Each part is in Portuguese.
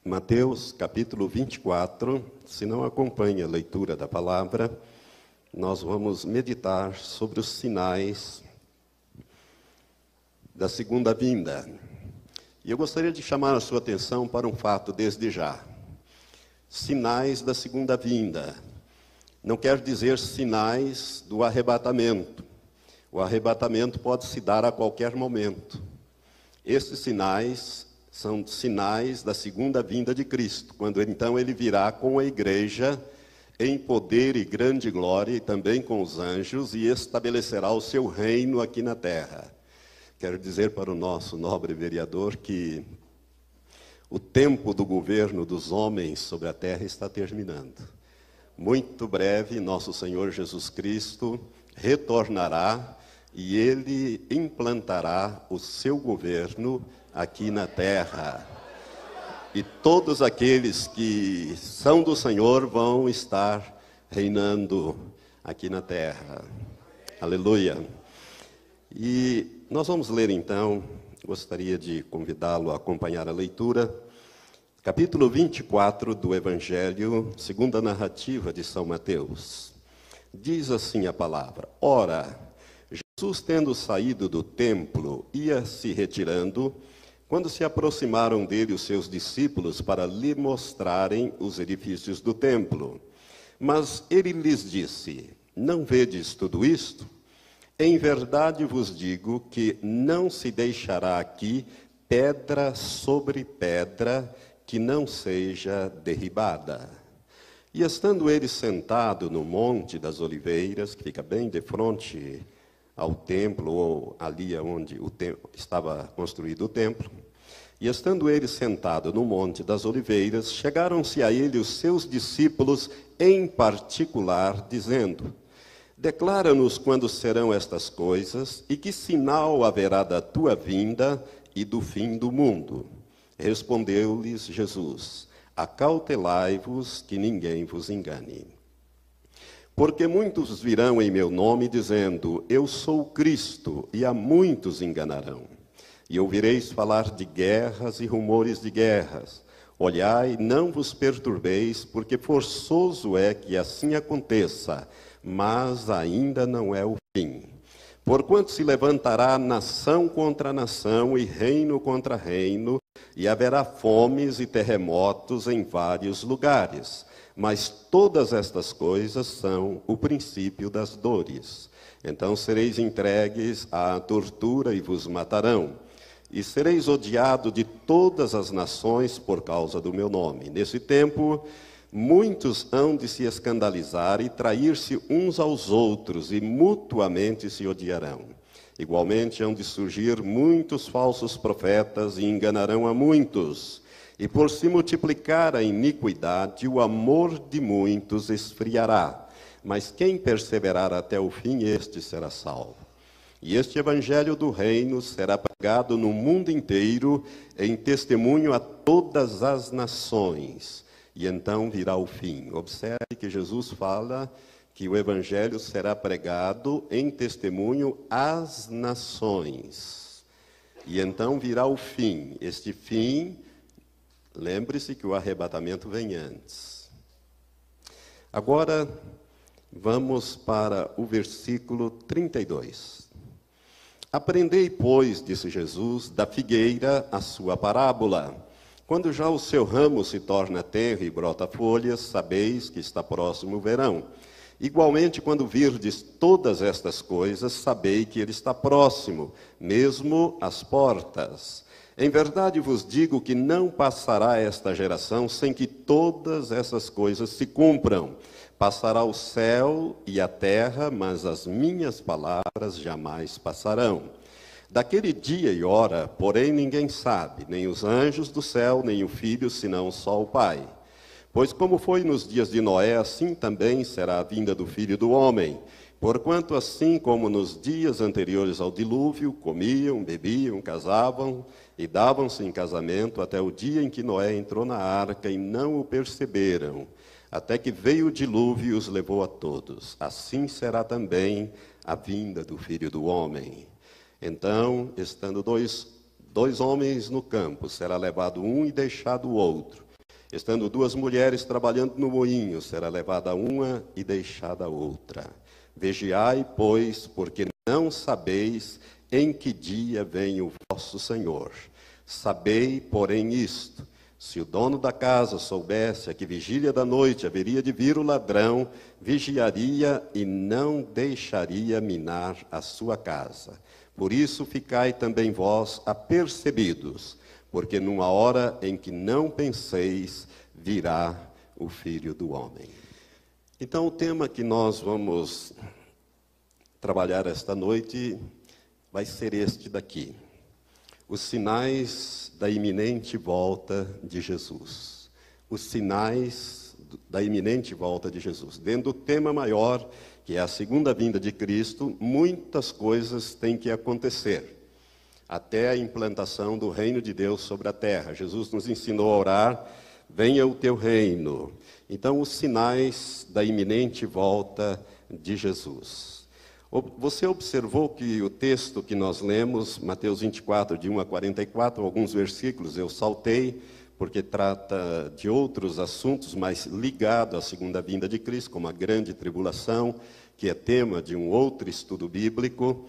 Mateus capítulo 24, se não acompanha a leitura da palavra, nós vamos meditar sobre os sinais da segunda vinda. E eu gostaria de chamar a sua atenção para um fato desde já. Sinais da segunda vinda. Não quer dizer sinais do arrebatamento. O arrebatamento pode se dar a qualquer momento. Esses sinais são sinais da segunda vinda de Cristo, quando então ele virá com a igreja em poder e grande glória, e também com os anjos, e estabelecerá o seu reino aqui na terra. Quero dizer para o nosso nobre vereador que o tempo do governo dos homens sobre a terra está terminando. Muito breve, nosso Senhor Jesus Cristo retornará e ele implantará o seu governo aqui na terra. E todos aqueles que são do Senhor vão estar reinando aqui na terra. Aleluia. E nós vamos ler então, gostaria de convidá-lo a acompanhar a leitura, capítulo 24 do Evangelho, segundo a narrativa de São Mateus. Diz assim a palavra: Ora, Jesus, tendo saído do templo, ia se retirando, quando se aproximaram dele os seus discípulos para lhe mostrarem os edifícios do templo. Mas ele lhes disse: Não vedes tudo isto? Em verdade vos digo que não se deixará aqui pedra sobre pedra que não seja derribada. E estando ele sentado no Monte das Oliveiras, que fica bem de frente ao templo, ou ali onde estava construído o templo, e estando ele sentado no Monte das Oliveiras, chegaram-se a ele os seus discípulos em particular, dizendo: Declara-nos quando serão estas coisas, e que sinal haverá da tua vinda e do fim do mundo. Respondeu-lhes Jesus: Acautelai-vos que ninguém vos engane. Porque muitos virão em meu nome, dizendo: Eu sou o Cristo, e a muitos enganarão. E ouvireis falar de guerras e rumores de guerras. Olhai, não vos perturbeis, porque forçoso é que assim aconteça, mas ainda não é o fim. Porquanto se levantará nação contra nação e reino contra reino, e haverá fomes e terremotos em vários lugares. Mas todas estas coisas são o princípio das dores. Então sereis entregues à tortura e vos matarão. E sereis odiado de todas as nações por causa do meu nome. Nesse tempo, muitos hão de se escandalizar e trair-se uns aos outros, e mutuamente se odiarão. Igualmente hão de surgir muitos falsos profetas e enganarão a muitos. E por se multiplicar a iniquidade, o amor de muitos esfriará. Mas quem perseverar até o fim, este será salvo. E este evangelho do reino será pregado no mundo inteiro em testemunho a todas as nações. E então virá o fim. Observe que Jesus fala que o evangelho será pregado em testemunho às nações. E então virá o fim. Este fim, lembre-se que o arrebatamento vem antes. Agora, vamos para o versículo 32. Aprendei, pois, disse Jesus, da figueira a sua parábola. Quando já o seu ramo se torna tenro e brota folhas, sabeis que está próximo o verão. Igualmente, quando virdes todas estas coisas, sabei que ele está próximo, mesmo às portas. Em verdade vos digo que não passará esta geração sem que todas essas coisas se cumpram. Passará o céu e a terra, mas as minhas palavras jamais passarão. Daquele dia e hora, porém, ninguém sabe, nem os anjos do céu, nem o Filho, senão só o Pai. Pois como foi nos dias de Noé, assim também será a vinda do Filho do Homem. Porquanto assim como nos dias anteriores ao dilúvio, comiam, bebiam, casavam e davam-se em casamento, até o dia em que Noé entrou na arca e não o perceberam, até que veio o dilúvio e os levou a todos. Assim será também a vinda do Filho do Homem. Então, estando dois homens no campo, será levado um e deixado o outro. Estando duas mulheres trabalhando no moinho, será levada uma e deixada a outra. Vigiai, pois, porque não sabeis em que dia vem o vosso Senhor. Sabei, porém, isto: se o dono da casa soubesse a que vigília da noite haveria de vir o ladrão, vigiaria e não deixaria minar a sua casa. Por isso ficai também vós apercebidos, porque numa hora em que não penseis, virá o Filho do Homem. Então, o tema que nós vamos trabalhar esta noite vai ser este daqui: os sinais da iminente volta de Jesus. Os sinais da iminente volta de Jesus. Dentro do tema maior, que é a segunda vinda de Cristo, muitas coisas têm que acontecer até a implantação do reino de Deus sobre a terra. Jesus nos ensinou a orar: venha o teu reino. Então, os sinais da iminente volta de Jesus. Você observou que o texto que nós lemos, Mateus 24, de 1 a 44, alguns versículos eu saltei, porque trata de outros assuntos, mas ligado à segunda vinda de Cristo, como a grande tribulação, que é tema de um outro estudo bíblico.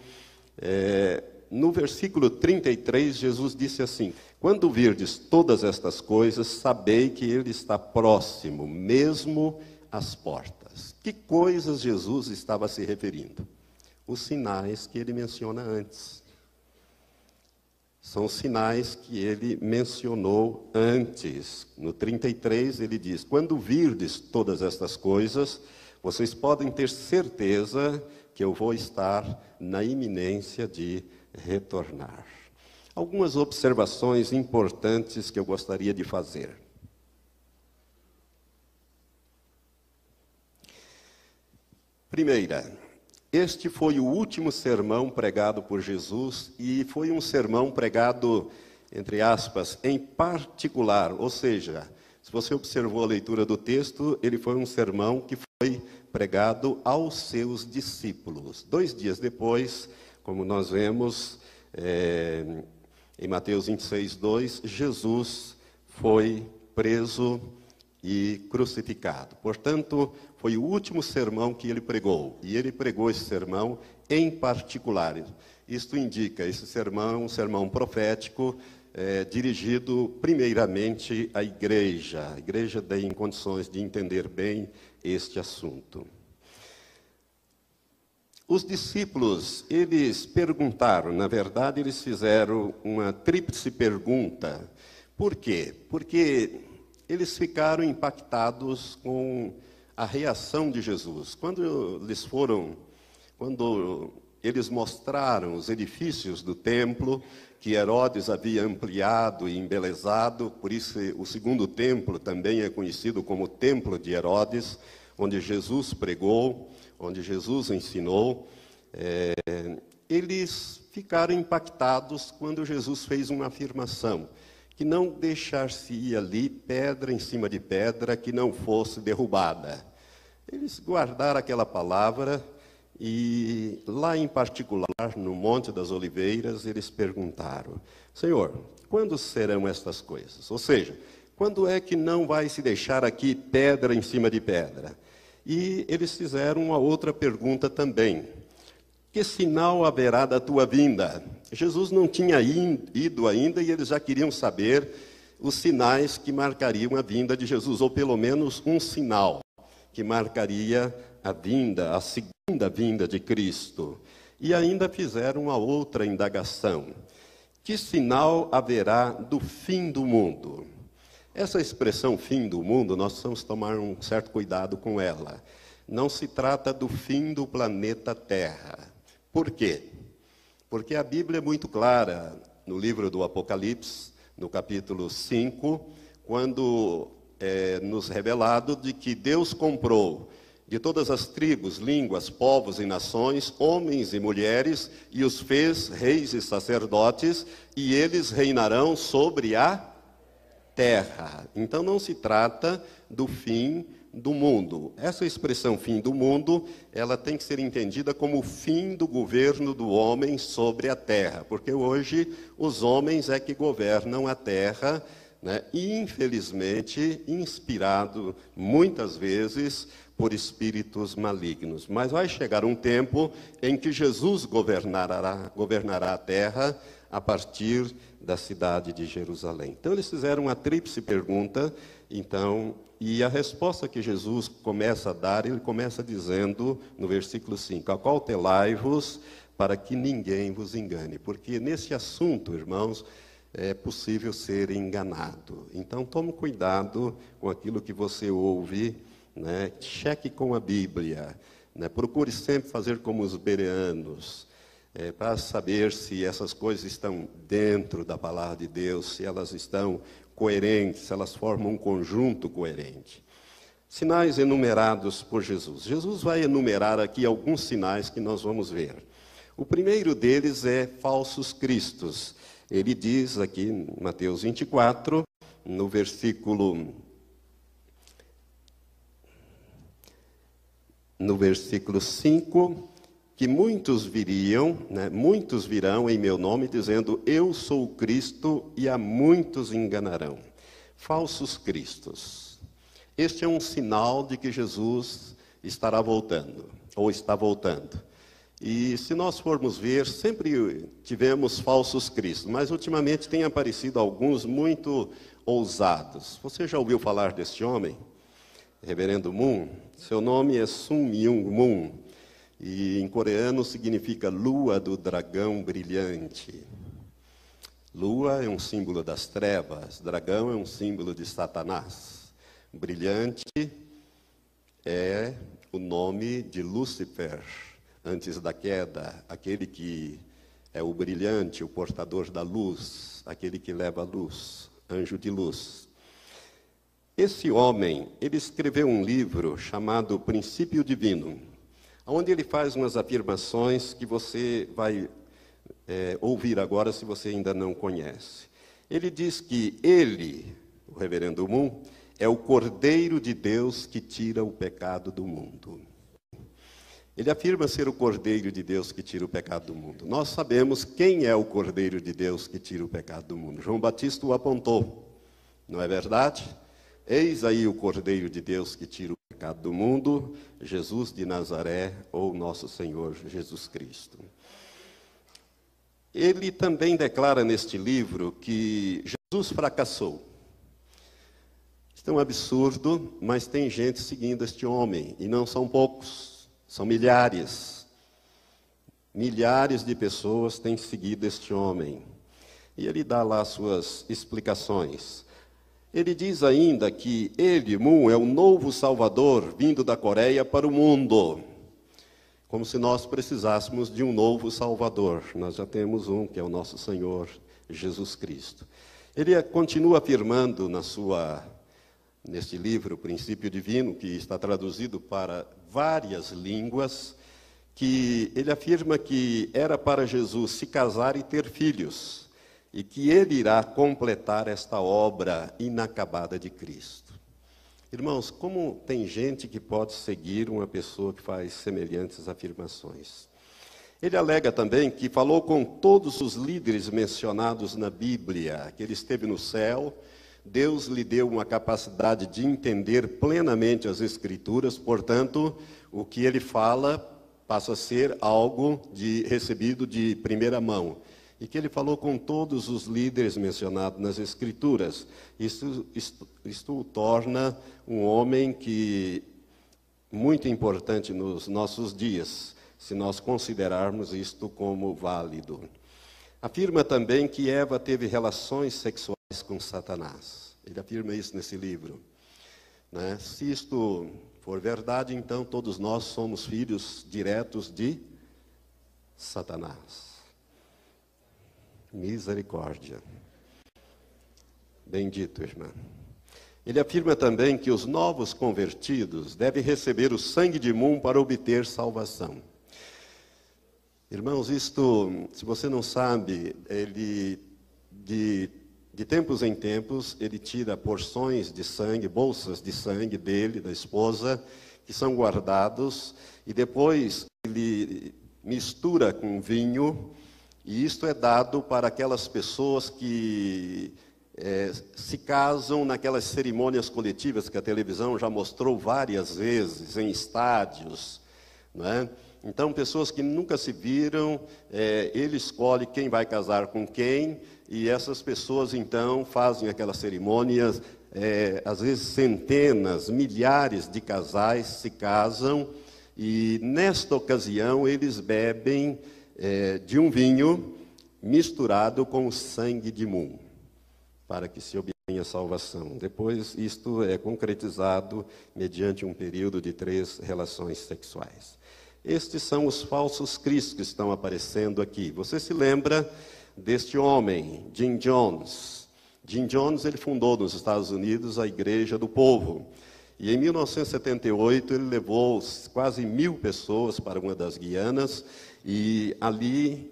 No versículo 33, Jesus disse assim: quando virdes todas estas coisas, sabei que Ele está próximo, mesmo às portas. Que coisas Jesus estava se referindo? Os sinais que ele menciona antes. São os sinais que ele mencionou antes. No 33 ele diz: quando virdes todas estas coisas, vocês podem ter certeza que eu vou estar na iminência de retornar. Algumas observações importantes que eu gostaria de fazer. Primeira, este foi o último sermão pregado por Jesus, e foi um sermão pregado, entre aspas, em particular. Ou seja, se você observou a leitura do texto, ele foi um sermão que foi pregado aos seus discípulos. 2 dias depois, como nós vemos em Mateus 26, 2, Jesus foi preso e crucificado. Portanto, foi o último sermão que ele pregou. E ele pregou esse sermão em particular. Isto indica, esse sermão é um sermão profético, dirigido primeiramente à igreja. A igreja tem condições de entender bem este assunto. Os discípulos, eles perguntaram, na verdade, eles fizeram uma tríplice pergunta. Por quê? Porque eles ficaram impactados com a reação de Jesus. Quando eles mostraram os edifícios do templo, que Herodes havia ampliado e embelezado, por isso o segundo templo também é conhecido como Templo de Herodes, onde Jesus pregou, onde Jesus ensinou. Eles ficaram impactados quando Jesus fez uma afirmação: que não deixar-se-ia ali pedra em cima de pedra que não fosse derrubada. Eles guardaram aquela palavra e, lá em particular, no Monte das Oliveiras, eles perguntaram: Senhor, quando serão estas coisas? Ou seja, quando é que não vai se deixar aqui pedra em cima de pedra? E eles fizeram uma outra pergunta também: que sinal haverá da tua vinda? Jesus não tinha ido ainda e eles já queriam saber os sinais que marcariam a vinda de Jesus, ou pelo menos um sinal que marcaria a vinda, a segunda vinda de Cristo. E ainda fizeram uma outra indagação: que sinal haverá do fim do mundo? Essa expressão fim do mundo, nós precisamos tomar um certo cuidado com ela. Não se trata do fim do planeta Terra. Por quê? Porque a Bíblia é muito clara, no livro do Apocalipse, no capítulo 5, quando é nos revelado de que Deus comprou de todas as tribos, línguas, povos e nações, homens e mulheres, e os fez reis e sacerdotes, e eles reinarão sobre a terra. Então não se trata do fim do mundo. Essa expressão fim do mundo, ela tem que ser entendida como o fim do governo do homem sobre a terra, porque hoje os homens é que governam a terra né? E, infelizmente, inspirado muitas vezes por espíritos malignos. Mas vai chegar um tempo em que Jesus governará a terra a partir da cidade de Jerusalém. Então, eles fizeram uma tríplice pergunta, e a resposta que Jesus começa a dar, ele começa dizendo, no versículo 5, acautelai-vos para que ninguém vos engane. Porque nesse assunto, irmãos, é possível ser enganado. Então, tome cuidado com aquilo que você ouve, né? Cheque com a Bíblia, né? Procure sempre fazer como os bereanos, para saber se essas coisas estão dentro da palavra de Deus, se elas estão coerentes, se elas formam um conjunto coerente. Sinais enumerados por Jesus. Jesus vai enumerar aqui alguns sinais que nós vamos ver. O primeiro deles é falsos cristos. Ele diz aqui em Mateus 24, no versículo 5, que muitos virão em meu nome, dizendo, eu sou o Cristo, e a muitos enganarão. Falsos cristos. Este é um sinal de que Jesus estará voltando, ou está voltando. E se nós formos ver, sempre tivemos falsos cristos, mas ultimamente tem aparecido alguns muito ousados. Você já ouviu falar deste homem? Reverendo Moon? Seu nome é Sun Myung Moon, e em coreano significa lua do dragão brilhante. Lua é um símbolo das trevas, dragão é um símbolo de Satanás. Brilhante é o nome de Lúcifer, antes da queda, aquele que é o brilhante, o portador da luz, aquele que leva a luz, anjo de luz. Esse homem, ele escreveu um livro chamado Princípio Divino, onde ele faz umas afirmações que você vai ouvir agora, se você ainda não conhece. Ele diz que ele, o reverendo Moon, é o Cordeiro de Deus que tira o pecado do mundo. Ele afirma ser o Cordeiro de Deus que tira o pecado do mundo. Nós sabemos quem é o Cordeiro de Deus que tira o pecado do mundo. João Batista o apontou, não é verdade? Eis aí o Cordeiro de Deus que tira o pecado do mundo, Jesus de Nazaré, ou nosso Senhor Jesus Cristo. Ele também declara neste livro que Jesus fracassou. Isso é um absurdo, mas tem gente seguindo este homem, e não são poucos, são milhares. Milhares de pessoas têm seguido este homem. E ele dá lá suas explicações. Ele diz ainda que ele, Moon, é o novo Salvador vindo da Coreia para o mundo. Como se nós precisássemos de um novo Salvador. Nós já temos um, que é o nosso Senhor Jesus Cristo. Ele continua afirmando neste livro, Princípio Divino, que está traduzido para várias línguas, que ele afirma que era para Jesus se casar e ter filhos, e que ele irá completar esta obra inacabada de Cristo. Irmãos, como tem gente que pode seguir uma pessoa que faz semelhantes afirmações? Ele alega também que falou com todos os líderes mencionados na Bíblia, que ele esteve no céu, Deus lhe deu uma capacidade de entender plenamente as Escrituras, portanto, o que ele fala passa a ser algo recebido de primeira mão. E que ele falou com todos os líderes mencionados nas Escrituras. Isto o torna um homem muito importante nos nossos dias, se nós considerarmos isto como válido. Afirma também que Eva teve relações sexuais com Satanás. Ele afirma isso nesse livro. Né? Se isto for verdade, então todos nós somos filhos diretos de Satanás. Misericórdia. Bendito, irmã. Ele afirma também que os novos convertidos devem receber o sangue de Moon para obter salvação. Irmãos, isto, se você não sabe, ele, de tempos em tempos, ele tira porções de sangue, bolsas de sangue dele, da esposa, que são guardados, e depois ele mistura com vinho. E isto é dado para aquelas pessoas que se casam naquelas cerimônias coletivas que a televisão já mostrou várias vezes, em estádios, não é? Então, pessoas que nunca se viram, ele escolhe quem vai casar com quem, e essas pessoas, então, fazem aquelas cerimônias, às vezes centenas, milhares de casais se casam, e nesta ocasião eles bebem de um vinho misturado com o sangue de Mum, para que se obtenha salvação. Depois, isto é concretizado mediante um período de 3 relações sexuais. Estes são os falsos cristos que estão aparecendo aqui. Você se lembra deste homem, Jim Jones? Jim Jones, ele fundou nos Estados Unidos a Igreja do Povo. E em 1978 ele levou quase 1000 pessoas para uma das Guianas e ali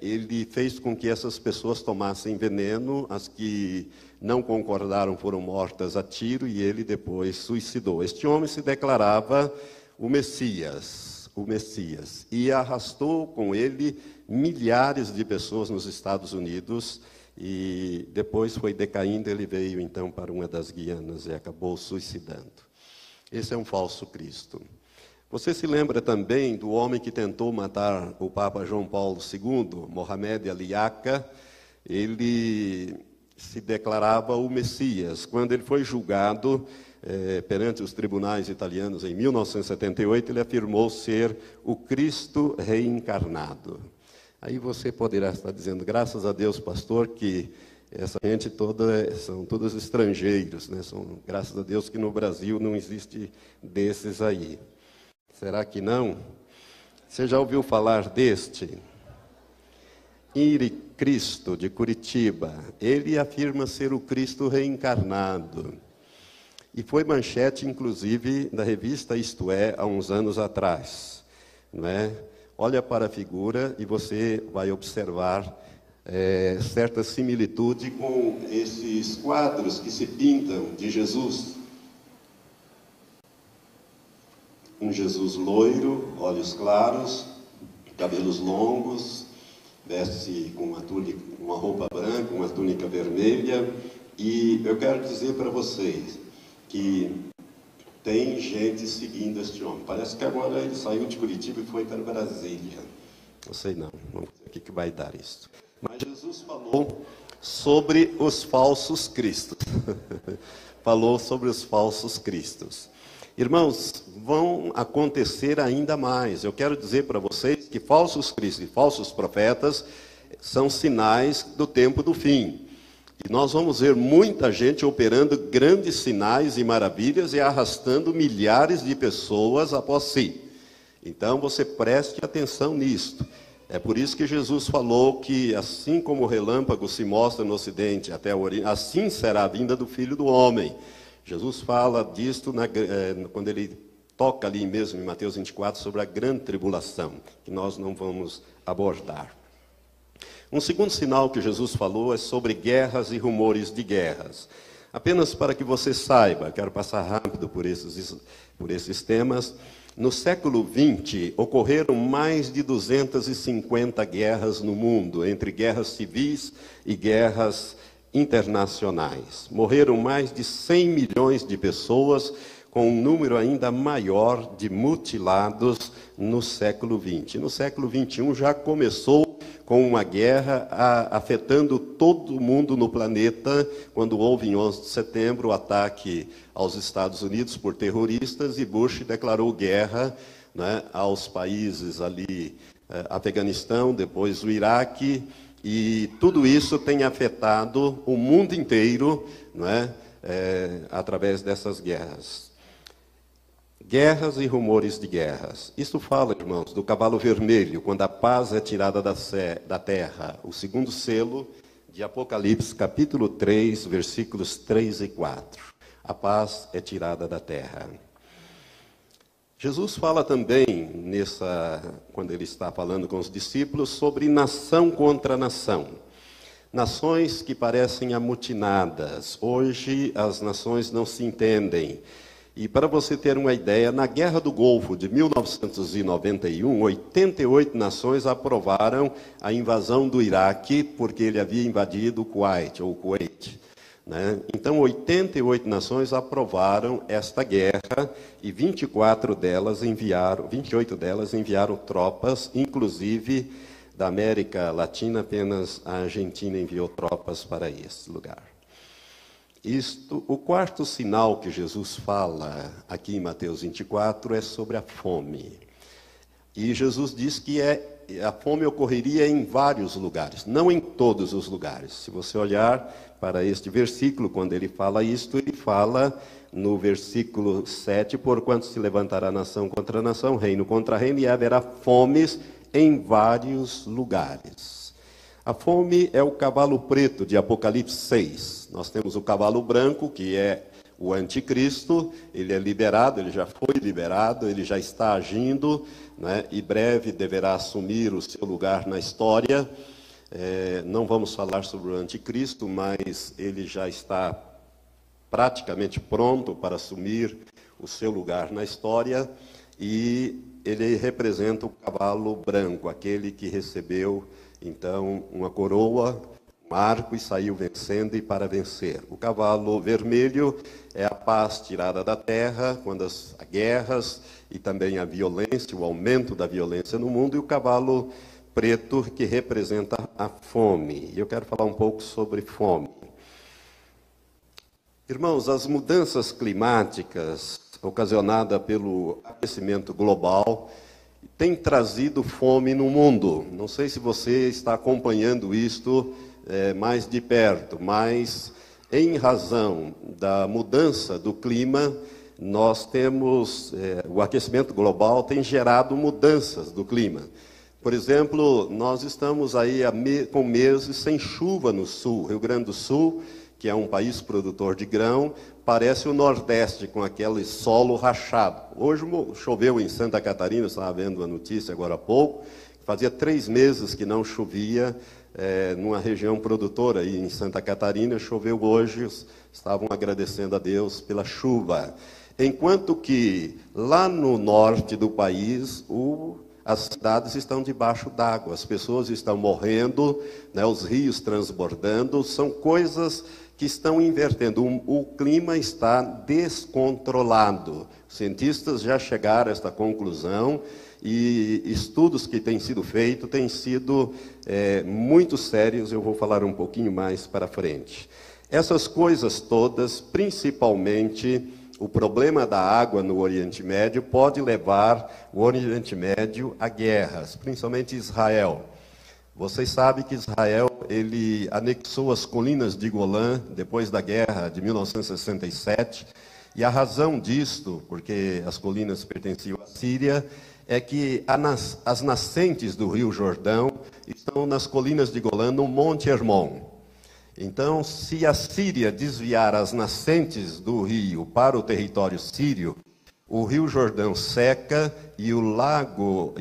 ele fez com que essas pessoas tomassem veneno. As que não concordaram foram mortas a tiro e ele depois suicidou. Este homem se declarava o Messias, e arrastou com ele milhares de pessoas nos Estados Unidos, e depois foi decaindo, ele veio então para uma das Guianas e acabou suicidando. Esse é um falso Cristo. Você se lembra também do homem que tentou matar o Papa João Paulo II, Mohamed Ali Akka? Ele se declarava o Messias. Quando ele foi julgado perante os tribunais italianos em 1978, ele afirmou ser o Cristo reencarnado. Aí você poderá estar dizendo, graças a Deus, pastor, que essa gente toda são todos estrangeiros, né? Graças a Deus que no Brasil não existe desses aí. Será que não? Você já ouviu falar deste? Iri Cristo, de Curitiba. Ele afirma ser o Cristo reencarnado. E foi manchete, inclusive, da revista Isto É, há uns anos atrás. Não é? Olha para a figura e você vai observar certa similitude com esses quadros que se pintam de Jesus. Um Jesus loiro, olhos claros, cabelos longos, veste com uma roupa branca, uma túnica vermelha. E eu quero dizer para vocês que tem gente seguindo este homem. Parece que agora ele saiu de Curitiba e foi para Brasília. Não sei não sei o que vai dar isso. Mas Jesus falou sobre os falsos cristos. Falou sobre os falsos cristos. Irmãos, vão acontecer ainda mais. Eu quero dizer para vocês que falsos cristos e falsos profetas são sinais do tempo do fim. E nós vamos ver muita gente operando grandes sinais e maravilhas e arrastando milhares de pessoas após si. Então você preste atenção nisto. É por isso que Jesus falou que assim como o relâmpago se mostra no ocidente até o oriente, assim será a vinda do Filho do Homem. Jesus fala disto quando ele toca ali mesmo em Mateus 24 sobre a grande tribulação, que nós não vamos abordar. Um segundo sinal que Jesus falou é sobre guerras e rumores de guerras. Apenas para que você saiba, quero passar rápido por esses temas. No século XX, ocorreram mais de 250 guerras no mundo, entre guerras civis e guerras internacionais. Morreram mais de 100 milhões de pessoas, com um número ainda maior de mutilados no século XX. No século XXI já começou com uma guerra afetando todo mundo no planeta, quando houve em 11 de setembro o ataque aos Estados Unidos por terroristas, e Bush declarou guerra, né, aos países ali, Afeganistão, depois o Iraque, e tudo isso tem afetado o mundo inteiro, não é, através dessas guerras. Guerras e rumores de guerras. Isso fala, irmãos, do cavalo vermelho, quando a paz é tirada da terra. O segundo selo de Apocalipse, capítulo 3, versículos 3 e 4. A paz é tirada da terra. Jesus fala também, quando ele está falando com os discípulos, sobre nação contra nação. Nações que parecem amotinadas. Hoje as nações não se entendem. E para você ter uma ideia, na Guerra do Golfo de 1991, 88 nações aprovaram a invasão do Iraque, porque ele havia invadido o Kuwait, ou Kuwait, né? Então, 88 nações aprovaram esta guerra e 28 delas enviaram tropas, inclusive da América Latina, apenas a Argentina enviou tropas para esse lugar. O quarto sinal que Jesus fala aqui em Mateus 24 é sobre a fome. E Jesus diz que a fome ocorreria em vários lugares, não em todos os lugares. Se você olhar para este versículo, quando ele fala isto, ele fala no versículo 7, porquanto se levantará nação contra nação, reino contra reino, e haverá fomes em vários lugares. A fome é o cavalo preto de Apocalipse 6. Nós temos o cavalo branco, que é o anticristo. Ele é liberado, ele já foi liberado, ele já está agindo, né? E breve deverá assumir o seu lugar na história. Não vamos falar sobre o anticristo, mas ele já está praticamente pronto para assumir o seu lugar na história. E ele representa o cavalo branco, aquele que recebeu então uma coroa, um arco, e saiu vencendo e para vencer. O cavalo vermelho é a paz tirada da terra, quando as guerras e também a violência, o aumento da violência no mundo, e o cavalo preto, que representa a fome. E eu quero falar um pouco sobre fome. Irmãos, as mudanças climáticas ocasionadas pelo aquecimento global têm trazido fome no mundo. Não sei se você está acompanhando isto mais de perto, mas em razão da mudança do clima, nós temos, o aquecimento global tem gerado mudanças do clima. Por exemplo, nós estamos aí com meses sem chuva no sul. Rio Grande do Sul, que é um país produtor de grão, parece o Nordeste, com aquele solo rachado. Hoje choveu em Santa Catarina, eu estava vendo a notícia agora há pouco, fazia 3 meses que não chovia numa região produtora aí em Santa Catarina, choveu hoje, estavam agradecendo a Deus pela chuva. Enquanto que lá no norte do país, as cidades estão debaixo d'água, as pessoas estão morrendo, né, os rios transbordando, são coisas que estão invertendo. O clima está descontrolado. Os cientistas já chegaram a esta conclusão e estudos que têm sido feitos têm sido muito sérios. Eu vou falar um pouquinho mais para frente. Essas coisas todas, principalmente o problema da água no Oriente Médio, pode levar o Oriente Médio a guerras, principalmente Israel. Vocês sabem que Israel ele anexou as colinas de Golã depois da guerra de 1967, e a razão disto, porque as colinas pertenciam à Síria, é que as nascentes do Rio Jordão estão nas colinas de Golã, no Monte Hermon. Então, se a Síria desviar as nascentes do rio para o território sírio, o Rio Jordão seca e o lago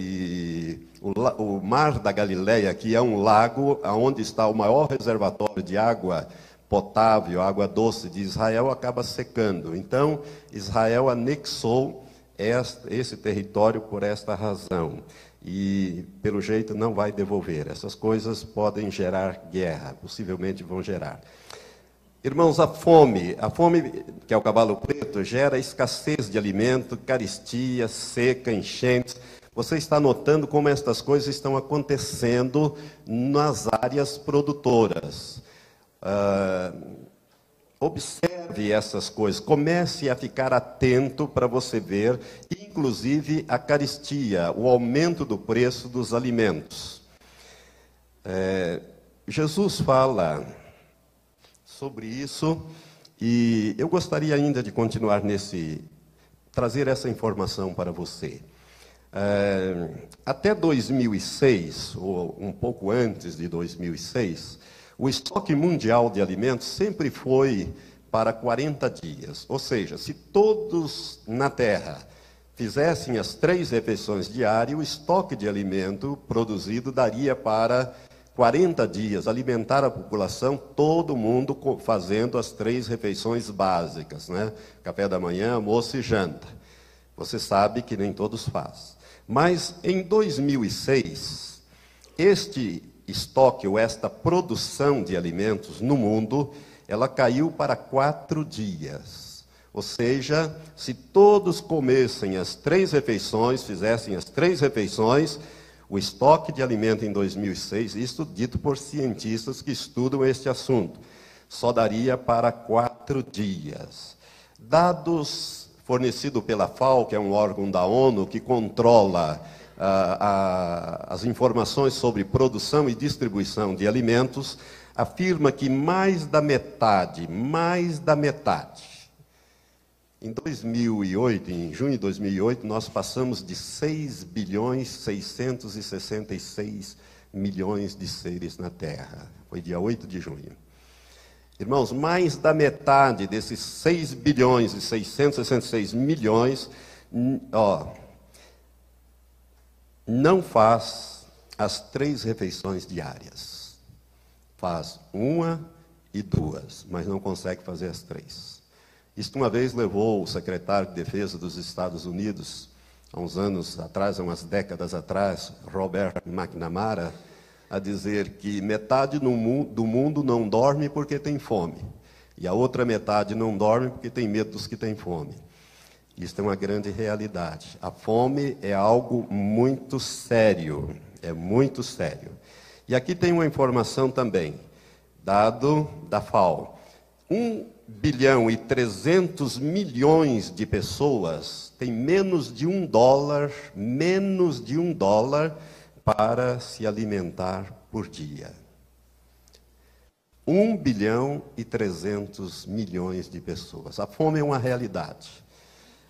o Mar da Galileia, que é um lago onde está o maior reservatório de água potável, água doce de Israel, acaba secando. Então, Israel anexou esse território por esta razão. E, pelo jeito, não vai devolver. Essas coisas podem gerar guerra, possivelmente vão gerar. Irmãos, a fome, que é o cavalo preto, gera escassez de alimento, carestia, seca, enchentes. Você está notando como estas coisas estão acontecendo nas áreas produtoras. Observe essas coisas, comece a ficar atento para você ver, inclusive a carestia, o aumento do preço dos alimentos. Jesus fala sobre isso, e eu gostaria ainda de continuar trazer essa informação para você. Até 2006, ou um pouco antes de 2006, o estoque mundial de alimentos sempre foi para 40 dias. Ou seja, se todos na Terra fizessem as 3 refeições diárias, o estoque de alimento produzido daria para 40 dias, alimentar a população, todo mundo fazendo as 3 refeições básicas, né? Café da manhã, almoço e janta. Você sabe que nem todos fazem. Mas em 2006, este estoque ou esta produção de alimentos no mundo, ela caiu para 4 dias. Ou seja, se todos comessem as 3 refeições, fizessem as 3 refeições, o estoque de alimento em 2006, isso dito por cientistas que estudam este assunto, só daria para 4 dias. Dados fornecidos pela FAO, que é um órgão da ONU que controla as informações sobre produção e distribuição de alimentos, afirma que mais da metade, em 2008, em junho de 2008, nós passamos de 6 bilhões 666 milhões de seres na Terra. Foi dia 8 de junho. Irmãos, mais da metade desses 6 bilhões e 666 milhões, não faz as 3 refeições diárias. Faz 1 e 2, mas não consegue fazer as 3. Isto uma vez levou o secretário de Defesa dos Estados Unidos, há uns anos atrás, há umas décadas atrás, Robert McNamara, a dizer que metade do mundo não dorme porque tem fome, e a outra metade não dorme porque tem medo dos que têm fome. Isto é uma grande realidade. A fome é algo muito sério, é muito sério. E aqui tem uma informação também, dado da FAO. 1 bilhão e 300 milhões de pessoas têm menos de $1 para se alimentar por dia. 1 bilhão e 300 milhões de pessoas. A fome é uma realidade.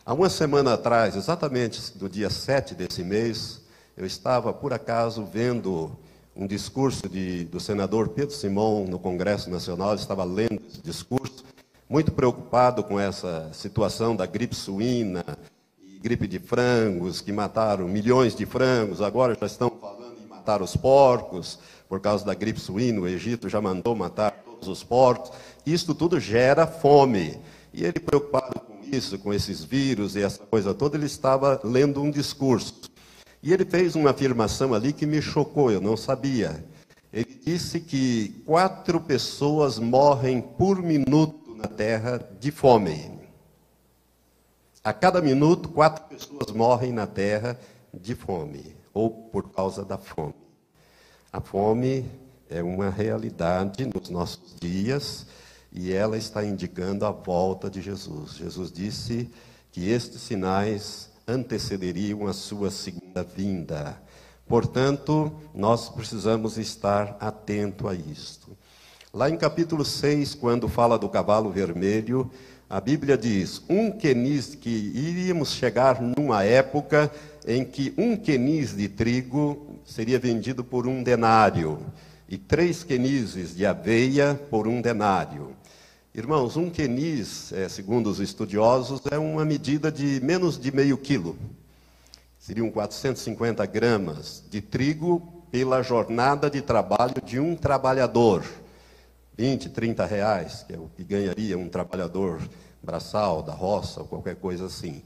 Há uma semana atrás, exatamente no dia 7 desse mês, eu estava, por acaso, vendo um discurso do senador Pedro Simão no Congresso Nacional. Ele estava lendo esse discurso, muito preocupado com essa situação da gripe suína e gripe de frangos, que mataram milhões de frangos, agora já estão falando em matar os porcos, por causa da gripe suína. O Egito já mandou matar todos os porcos. Isto tudo gera fome. E ele, preocupado com isso, com esses vírus e essa coisa toda, ele estava lendo um discurso. E ele fez uma afirmação ali que me chocou, eu não sabia. Ele disse que 4 pessoas morrem por minuto na Terra de fome. A cada minuto, 4 pessoas morrem na Terra de fome, ou por causa da fome. A fome é uma realidade nos nossos dias e ela está indicando a volta de Jesus. Jesus disse que estes sinais antecederiam a sua segunda vinda. Portanto, nós precisamos estar atento a isto. Lá em capítulo 6, quando fala do cavalo vermelho, a Bíblia diz que iríamos chegar numa época em que 1 queniz de trigo seria vendido por 1 denário e 3 quenizes de aveia por 1 denário. Irmãos, 1 queniz, segundo os estudiosos, é uma medida de menos de meio quilo. Seriam 450 gramas de trigo pela jornada de trabalho de um trabalhador. 20, 30 reais, que é o que ganharia um trabalhador braçal, da roça, ou qualquer coisa assim,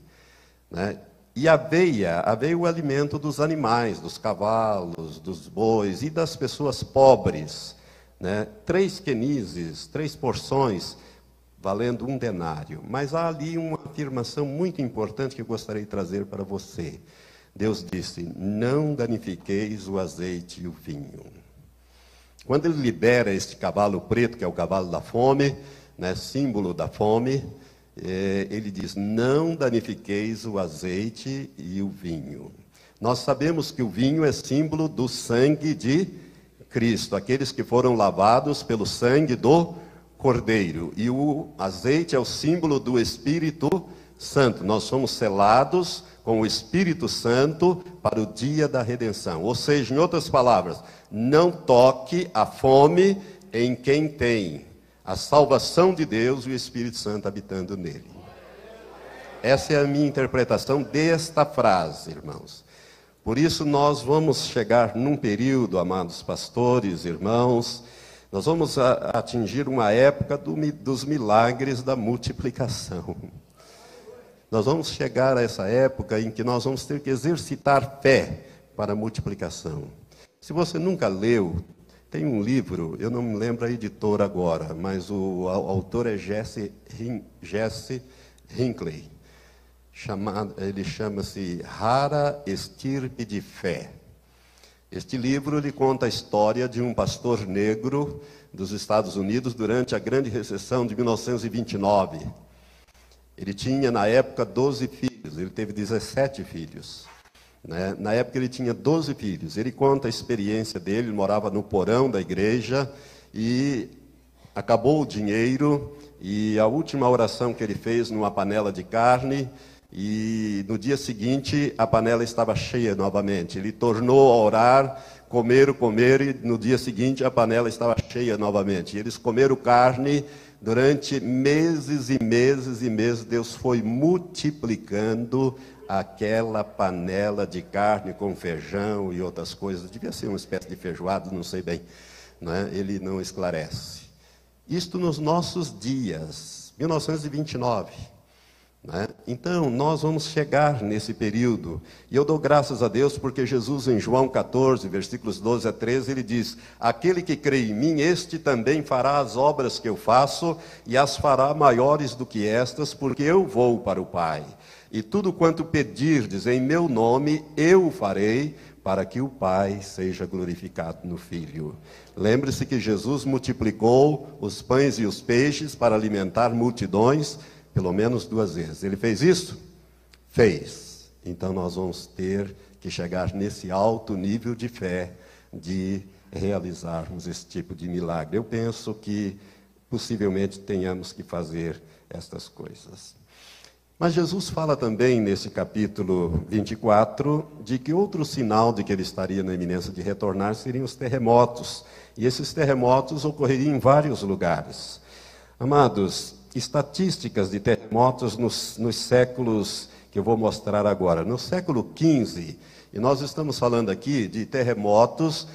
né? E a aveia é o alimento dos animais, dos cavalos, dos bois e das pessoas pobres, né? 3 quenizes, 3 porções, valendo 1 denário. Mas há ali uma afirmação muito importante que eu gostaria de trazer para você. Deus disse: não danifiqueis o azeite e o vinho. Quando ele libera este cavalo preto, que é o cavalo da fome, né, símbolo da fome, ele diz: não danifiqueis o azeite e o vinho. Nós sabemos que o vinho é símbolo do sangue de Cristo, aqueles que foram lavados pelo sangue do Cordeiro. E o azeite é o símbolo do Espírito Santo. Nós somos selados com o Espírito Santo para o dia da redenção. Ou seja, em outras palavras, não toque a fome em quem tem a salvação de Deus e o Espírito Santo habitando nele. Essa é a minha interpretação desta frase, irmãos. Por isso nós vamos chegar num período, amados pastores, irmãos, nós vamos atingir uma época dos milagres da multiplicação. Nós vamos chegar a essa época em que nós vamos ter que exercitar fé para a multiplicação. Se você nunca leu, tem um livro, eu não me lembro a editora agora, mas o autor é Jesse Hinckley. Ele chama-se Rara Estirpe de Fé. Este livro ele conta a história de um pastor negro dos Estados Unidos durante a Grande Recessão de 1929. Ele tinha, na época, 12 filhos, ele teve 17 filhos. Né? Na época ele tinha 12 filhos. Ele conta a experiência dele, ele morava no porão da igreja e acabou o dinheiro e a última oração que ele fez numa panela de carne e no dia seguinte a panela estava cheia novamente. Ele tornou a orar, comer e no dia seguinte a panela estava cheia novamente. E eles comeram carne durante meses e meses e meses. Deus foi multiplicando aquela panela de carne com feijão e outras coisas. Devia ser uma espécie de feijoada, não sei bem. Né? Ele não esclarece. Isto nos nossos dias, 1929. Né? Então, nós vamos chegar nesse período. E eu dou graças a Deus porque Jesus, em João 14, versículos 12 a 13, ele diz: aquele que crê em mim, este também fará as obras que eu faço, e as fará maiores do que estas, porque eu vou para o Pai. E tudo quanto pedirdes em meu nome, eu o farei, para que o Pai seja glorificado no Filho. Lembre-se que Jesus multiplicou os pães e os peixes para alimentar multidões, pelo menos 2 vezes. Ele fez isso? Fez. Então nós vamos ter que chegar nesse alto nível de fé, de realizarmos esse tipo de milagre. Eu penso que possivelmente tenhamos que fazer estas coisas. Mas Jesus fala também nesse capítulo 24 de que outro sinal de que ele estaria na iminência de retornar seriam os terremotos. E esses terremotos ocorreriam em vários lugares. Amados, estatísticas de terremotos nos séculos que eu vou mostrar agora. No século XV, e nós estamos falando aqui de terremotos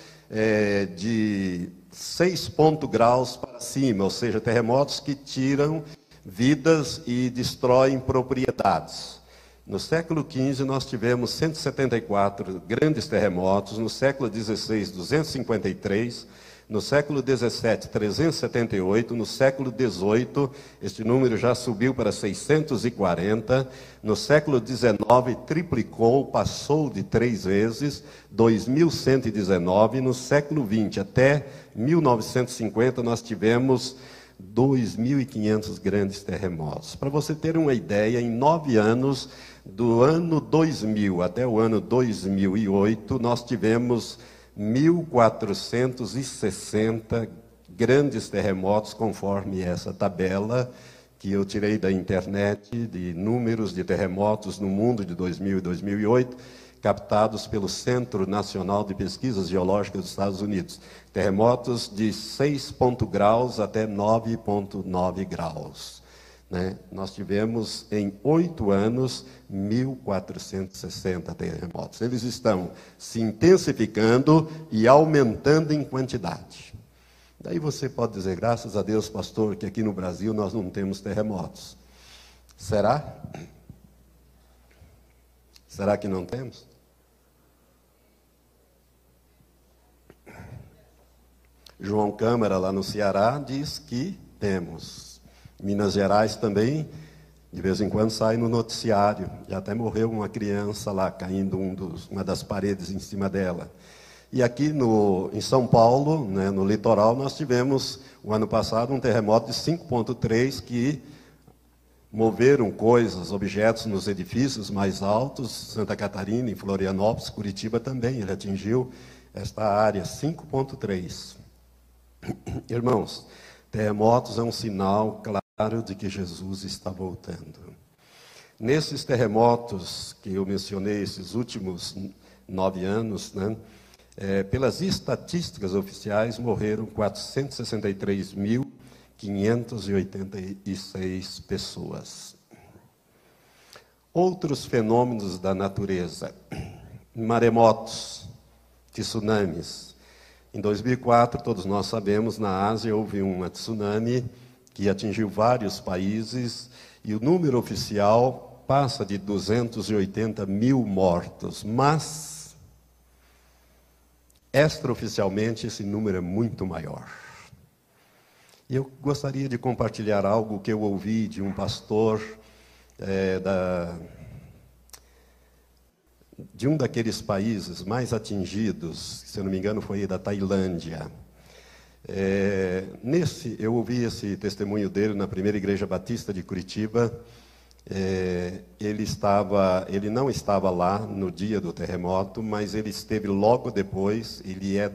de 6 graus para cima, ou seja, terremotos que tiram vidas e destroem propriedades. No século XV nós tivemos 174 grandes terremotos, no século XVI 253, no século XVII 378, no século XVIII este número já subiu para 640, no século XIX triplicou, passou de 3 vezes, 2119, no século XX até 1950 nós tivemos 2.500 grandes terremotos. Para você ter uma ideia, em 9 anos, do ano 2000 até o ano 2008, nós tivemos 1.460 grandes terremotos, conforme essa tabela que eu tirei da internet, de números de terremotos no mundo de 2000 e 2008, captados pelo Centro Nacional de Pesquisas Geológicas dos Estados Unidos. Terremotos de 6 graus até 9,9 graus. Né? Nós tivemos, em 8 anos, 1.460 terremotos. Eles estão se intensificando e aumentando em quantidade. Daí você pode dizer, graças a Deus, pastor, que aqui no Brasil nós não temos terremotos. Será? Será que não temos? João Câmara, lá no Ceará, diz que temos. Minas Gerais também, de vez em quando, sai no noticiário. Já até morreu uma criança lá, caindo uma das paredes em cima dela. E aqui em São Paulo, né, no litoral, nós tivemos, o ano passado, um terremoto de 5,3 que moveram coisas, objetos nos edifícios mais altos. Santa Catarina, em Florianópolis, Curitiba também, ele atingiu esta área, 5,3. Irmãos, terremotos é um sinal claro de que Jesus está voltando. Nesses terremotos que eu mencionei, esses últimos 9 anos, né, pelas estatísticas oficiais, morreram 463.586 pessoas. Outros fenômenos da natureza. maremotos, tsunamis. Em 2004, todos nós sabemos, na Ásia houve uma tsunami que atingiu vários países e o número oficial passa de 280 mil mortos, mas extraoficialmente esse número é muito maior. E eu gostaria de compartilhar algo que eu ouvi de um pastor de um daqueles países mais atingidos, se eu não me engano foi da Tailândia. Eu ouvi esse testemunho dele na primeira igreja batista de Curitiba. Ele não estava lá no dia do terremoto, mas ele esteve logo depois. Ele é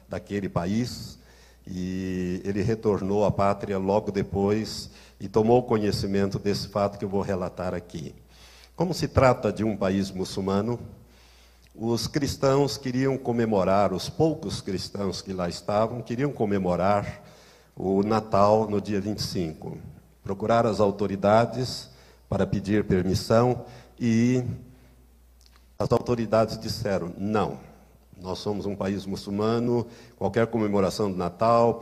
daquele país e ele retornou à pátria logo depois e tomou conhecimento desse fato que eu vou relatar aqui. Como se trata de um país muçulmano, os cristãos queriam comemorar, os poucos cristãos que lá estavam, queriam comemorar o Natal no dia 25. Procuraram as autoridades para pedir permissão e as autoridades disseram, não, nós somos um país muçulmano, qualquer comemoração do Natal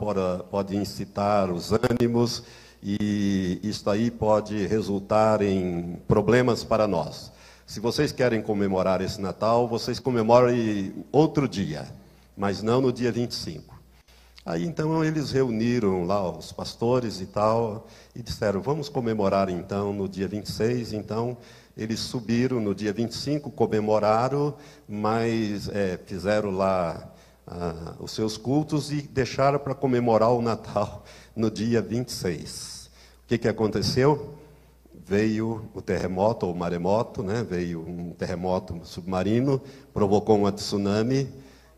pode incitar os ânimos e isso aí pode resultar em problemas para nós. Se vocês querem comemorar esse Natal, vocês comemorem outro dia, mas não no dia 25. Aí então eles reuniram lá os pastores e tal, e disseram, vamos comemorar então no dia 26, então eles subiram no dia 25, comemoraram, mas fizeram lá os seus cultos e deixaram para comemorar o Natal no dia 26. O que aconteceu? Veio o terremoto, ou maremoto, né? Veio um terremoto submarino, provocou uma tsunami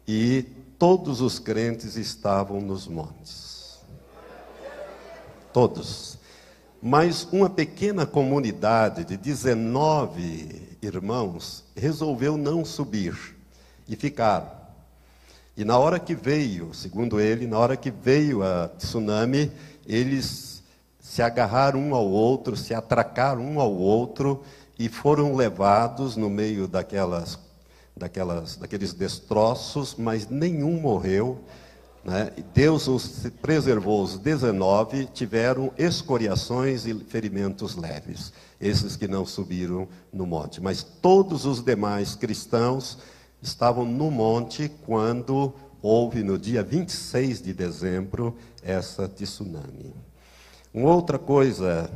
e todos os crentes estavam nos montes. Todos. Mas uma pequena comunidade de 19 irmãos resolveu não subir e ficaram. E na hora que veio, segundo ele, na hora que veio a tsunami, eles se agarraram um ao outro, se atracaram um ao outro e foram levados no meio daqueles destroços, mas nenhum morreu, né? Deus os preservou, os 19 tiveram escoriações e ferimentos leves, esses que não subiram no monte. Mas todos os demais cristãos estavam no monte quando houve, no dia 26 de dezembro, essa tsunami. Uma outra coisa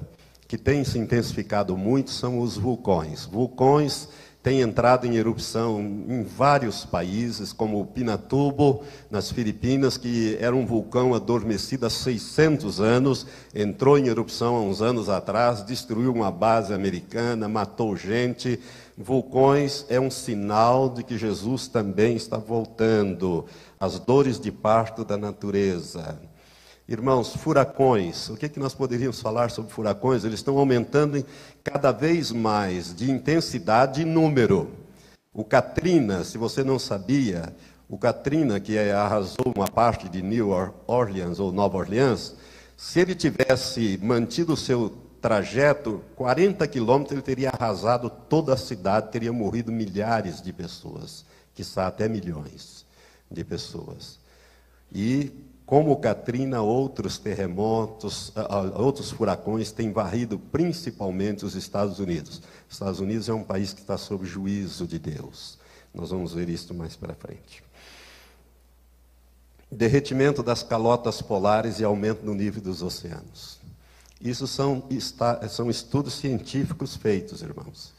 que tem se intensificado muito são os vulcões. Vulcões têm entrado em erupção em vários países, como o Pinatubo, nas Filipinas, que era um vulcão adormecido há 600 anos, entrou em erupção há uns anos atrás, destruiu uma base americana, matou gente. Vulcões é um sinal de que Jesus também está voltando. As dores de parto da natureza. Irmãos, furacões, o que nós poderíamos falar sobre furacões? Eles estão aumentando cada vez mais de intensidade e número. O Katrina, se você não sabia, o Katrina, que arrasou uma parte de New Orleans ou Nova Orleans, se ele tivesse mantido o seu trajeto, 40 quilômetros, ele teria arrasado toda a cidade, teria morrido milhares de pessoas, quiçá até milhões de pessoas. E como o Katrina, outros terremotos, outros furacões têm varrido principalmente os Estados Unidos. Os Estados Unidos é um país que está sob juízo de Deus. Nós vamos ver isso mais para frente. Derretimento das calotas polares e aumento no nível dos oceanos. Isso são estudos científicos feitos, irmãos.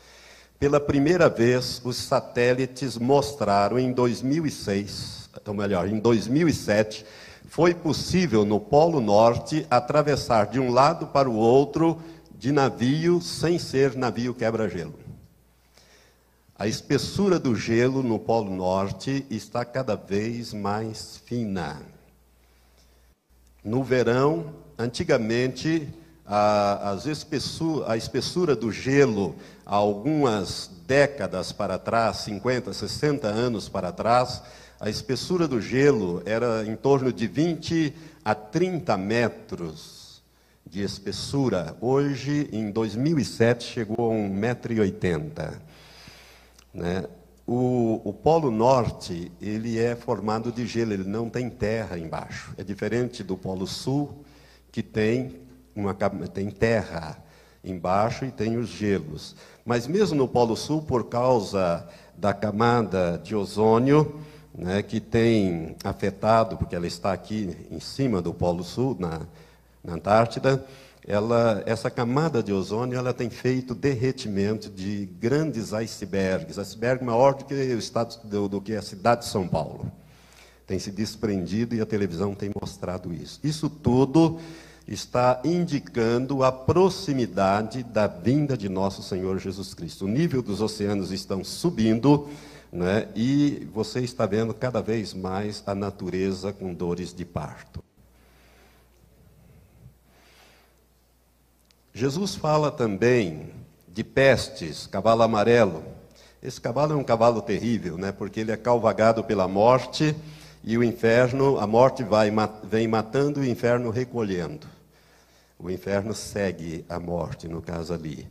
Pela primeira vez, os satélites mostraram em 2006, ou melhor, em 2007, foi possível no Polo Norte atravessar de um lado para o outro de navio sem ser navio quebra-gelo. A espessura do gelo no Polo Norte está cada vez mais fina. No verão, antigamente, a espessura do gelo, há algumas décadas para trás, 50, 60 anos para trás, a espessura do gelo era em torno de 20 a 30 metros de espessura. Hoje, em 2007, chegou a 1,80 m. Né? O Polo Norte, ele é formado de gelo, ele não tem terra embaixo. É diferente do Polo Sul, que tem terra embaixo e tem os gelos. Mas mesmo no Polo Sul, por causa da camada de ozônio, né, que tem afetado, porque ela está aqui em cima do Polo Sul, na Antártida, essa camada de ozônio ela tem feito derretimento de grandes icebergs, iceberg maior do que a cidade de São Paulo. Tem se desprendido e a televisão tem mostrado isso. Isso tudo está indicando a proximidade da vinda de nosso Senhor Jesus Cristo. O nível dos oceanos estão subindo, né, e você está vendo cada vez mais a natureza com dores de parto. Jesus fala também de pestes, cavalo amarelo. Esse cavalo é um cavalo terrível, né? Porque ele é cavalgado pela morte e o inferno, a morte vem matando e o inferno recolhendo. O inferno segue a morte, no caso ali.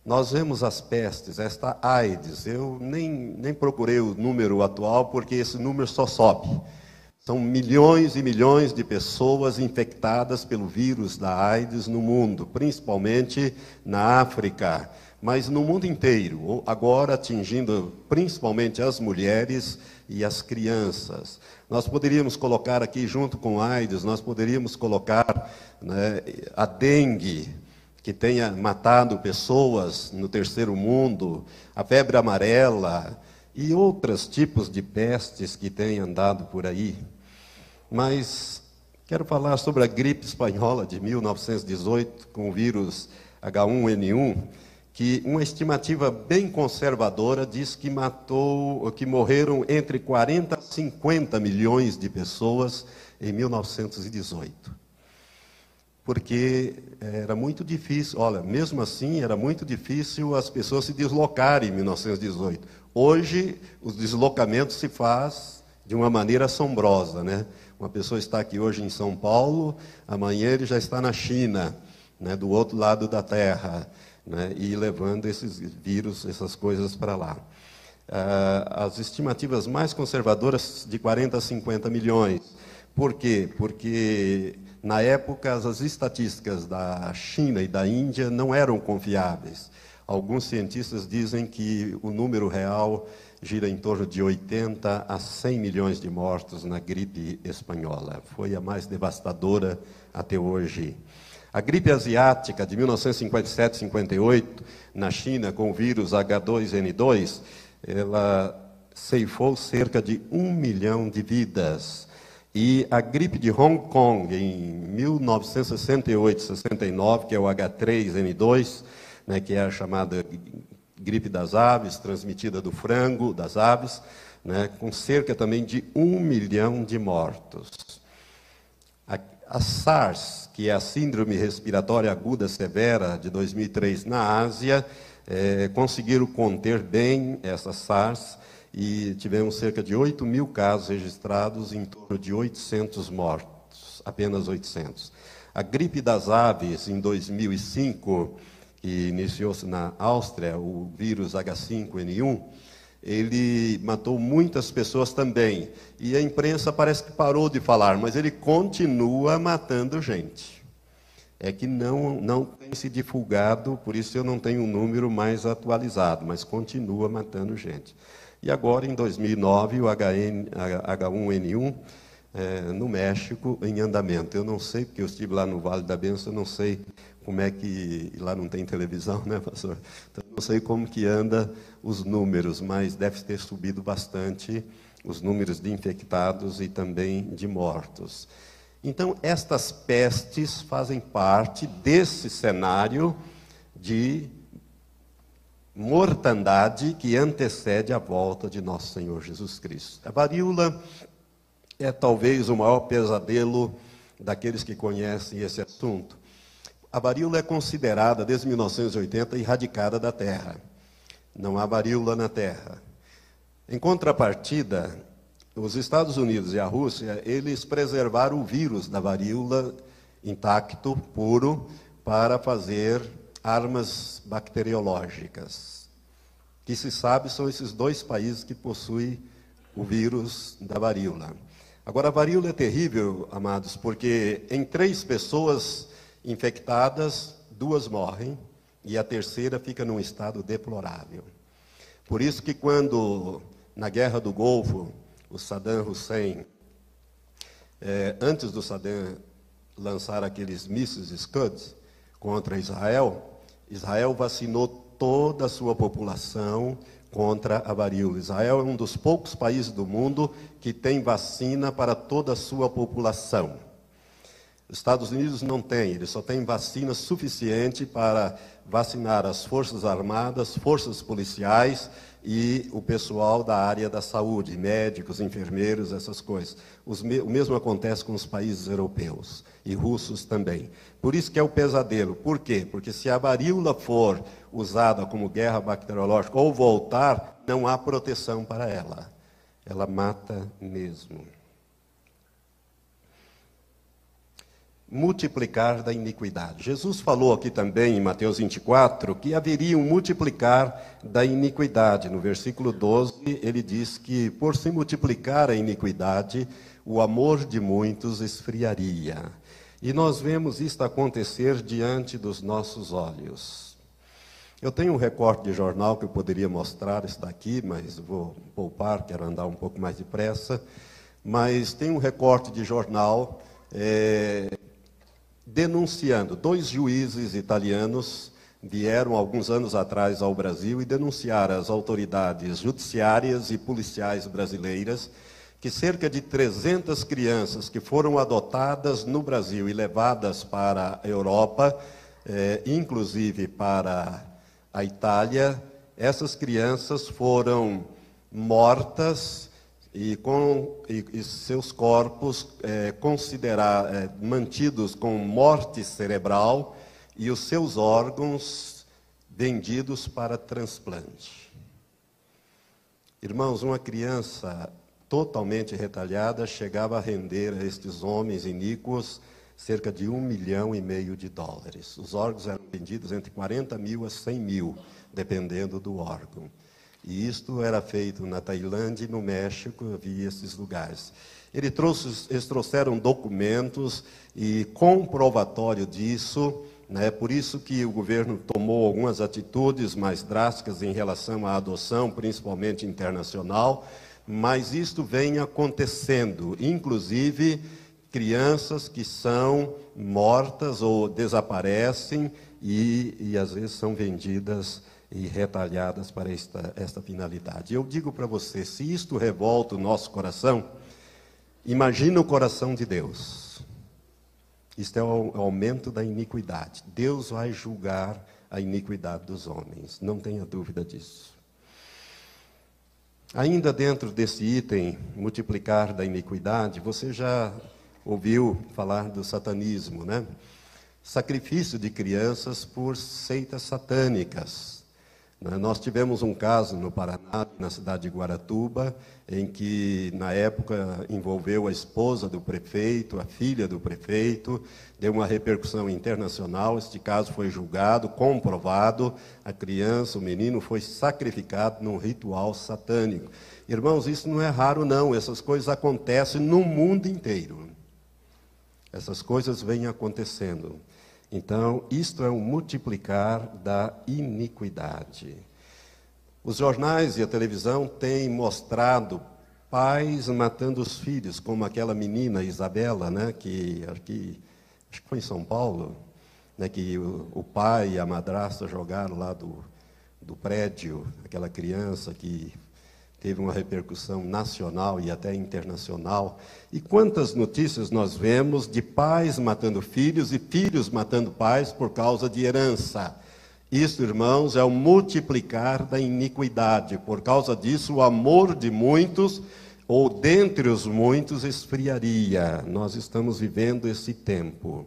Nós vemos as pestes, esta AIDS, eu nem procurei o número atual, porque esse número só sobe. São milhões e milhões de pessoas infectadas pelo vírus da AIDS no mundo, principalmente na África, mas no mundo inteiro, agora atingindo principalmente as mulheres e as crianças. Nós poderíamos colocar aqui, junto com a AIDS, nós poderíamos colocar, né, a dengue, que tenha matado pessoas no terceiro mundo, a febre amarela e outros tipos de pestes que têm andado por aí. Mas quero falar sobre a gripe espanhola de 1918, com o vírus H1N1, que uma estimativa bem conservadora diz que morreram entre 40 a 50 milhões de pessoas em 1918. Porque era muito difícil, olha, mesmo assim era muito difícil as pessoas se deslocarem em 1918. Hoje, os deslocamentos se faz de uma maneira assombrosa, né? Uma pessoa está aqui hoje em São Paulo, amanhã ele já está na China, né, do outro lado da Terra, né, e levando esses vírus, essas coisas para lá. As estimativas mais conservadoras de 40 a 50 milhões. Por quê? Porque na época as estatísticas da China e da Índia não eram confiáveis. Alguns cientistas dizem que o número real gira em torno de 80 a 100 milhões de mortos na gripe espanhola. Foi a mais devastadora até hoje. A gripe asiática de 1957-58, na China, com o vírus H2N2, ela ceifou cerca de 1 milhão de vidas. E a gripe de Hong Kong, em 1968-69, que é o H3N2, né, que é a chamada gripe das aves, transmitida do frango, das aves, né, com cerca também de 1 milhão de mortos. A SARS, que é a Síndrome Respiratória Aguda Severa, de 2003 na Ásia, conseguiram conter bem essa SARS e tivemos cerca de 8 mil casos registrados, em torno de 800 mortos, apenas 800. A gripe das aves, em 2005, que iniciou-se na Áustria, o vírus H5N1, ele matou muitas pessoas também. E a imprensa parece que parou de falar, mas ele continua matando gente. É que não tem se divulgado, por isso eu não tenho um número mais atualizado, mas continua matando gente. E agora, em 2009, o H1N1, no México, em andamento. Eu não sei, porque eu estive lá no Vale da Bênção, eu não sei como é que... Lá não tem televisão, né, pastor? Então, não sei como que anda os números, mas deve ter subido bastante os números de infectados e também de mortos. Então, estas pestes fazem parte desse cenário de mortandade que antecede a volta de nosso Senhor Jesus Cristo. A varíola é talvez o maior pesadelo daqueles que conhecem esse assunto. A varíola é considerada, desde 1980, erradicada da Terra. Não há varíola na Terra. Em contrapartida, os Estados Unidos e a Rússia, eles preservaram o vírus da varíola intacto, puro, para fazer armas bacteriológicas, que se sabe são esses 2 países que possuem o vírus da varíola. Agora, a varíola é terrível, amados, porque em 3 pessoas infectadas, 2 morrem e a terceira fica num estado deplorável. Por isso que quando, na Guerra do Golfo, o Saddam Hussein, antes do Saddam lançar aqueles mísseis Scud contra Israel, Israel vacinou toda a sua população contra a varíola. Israel é um dos poucos países do mundo que tem vacina para toda a sua população. Os Estados Unidos não tem, ele só tem vacina suficiente para vacinar as Forças Armadas, forças policiais e o pessoal da área da saúde, médicos, enfermeiros, essas coisas. O mesmo acontece com os países europeus e russos também. Por isso que é o pesadelo. Por quê? Porque se a varíola for usada como guerra bacteriológica ou voltar, não há proteção para ela. Ela mata mesmo. Multiplicar da iniquidade. Jesus falou aqui também em Mateus 24 que haveria um multiplicar da iniquidade. No versículo 12, ele diz que por se multiplicar a iniquidade, o amor de muitos esfriaria. E nós vemos isto acontecer diante dos nossos olhos. Eu tenho um recorte de jornal que eu poderia mostrar, está aqui, mas vou poupar, quero andar um pouco mais depressa. Mas tem um recorte de jornal denunciando. 2 juízes italianos vieram alguns anos atrás ao Brasil e denunciaram às autoridades judiciárias e policiais brasileiras que cerca de 300 crianças que foram adotadas no Brasil e levadas para a Europa, inclusive para a Itália, essas crianças foram mortas e seus corpos mantidos com morte cerebral e os seus órgãos vendidos para transplante. Irmãos, uma criança totalmente retalhada chegava a render a estes homens iníquos cerca de $1,5 milhão de dólares. Os órgãos eram vendidos entre 40 mil a 100 mil, dependendo do órgão. E isto era feito na Tailândia e no México, havia esses lugares. Eles trouxeram documentos e comprovatório disso, né? Por isso que o governo tomou algumas atitudes mais drásticas em relação à adoção, principalmente internacional, mas isto vem acontecendo, inclusive crianças que são mortas ou desaparecem e às vezes são vendidas e retalhadas para esta finalidade. Eu digo para você, se isto revolta o nosso coração, imagina o coração de Deus. Isto é o aumento da iniquidade. Deus vai julgar a iniquidade dos homens, não tenha dúvida disso. Ainda dentro desse item, multiplicar da iniquidade, você já ouviu falar do satanismo, né? Sacrifício de crianças por seitas satânicas. Nós tivemos um caso no Paraná, na cidade de Guaratuba, em que, na época, envolveu a esposa do prefeito, a filha do prefeito, deu uma repercussão internacional. Este caso foi julgado, comprovado, a criança, o menino, foi sacrificado num ritual satânico. Irmãos, isso não é raro, não. Essas coisas acontecem no mundo inteiro. Essas coisas vêm acontecendo. Então, isto é um multiplicar da iniquidade. Os jornais e a televisão têm mostrado pais matando os filhos, como aquela menina Isabela, né, que acho que foi em São Paulo, né, que o pai e a madrasta jogaram lá do prédio, aquela criança que teve uma repercussão nacional e até internacional. E quantas notícias nós vemos de pais matando filhos e filhos matando pais por causa de herança. Isso, irmãos, é o multiplicar da iniquidade. Por causa disso, o amor de muitos, ou dentre os muitos, esfriaria. Nós estamos vivendo esse tempo.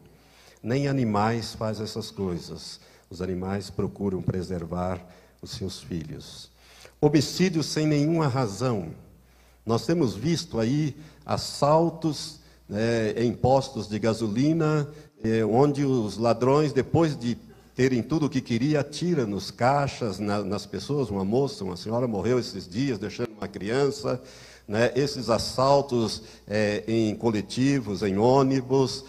Nem animais fazem essas coisas. Os animais procuram preservar os seus filhos. Homicídios sem nenhuma razão. Nós temos visto aí assaltos em postos de gasolina, onde os ladrões, depois de terem tudo o que queria, atira nos caixas, nas pessoas. Uma moça, uma senhora morreu esses dias, deixando uma criança, né? Esses assaltos em coletivos, em ônibus,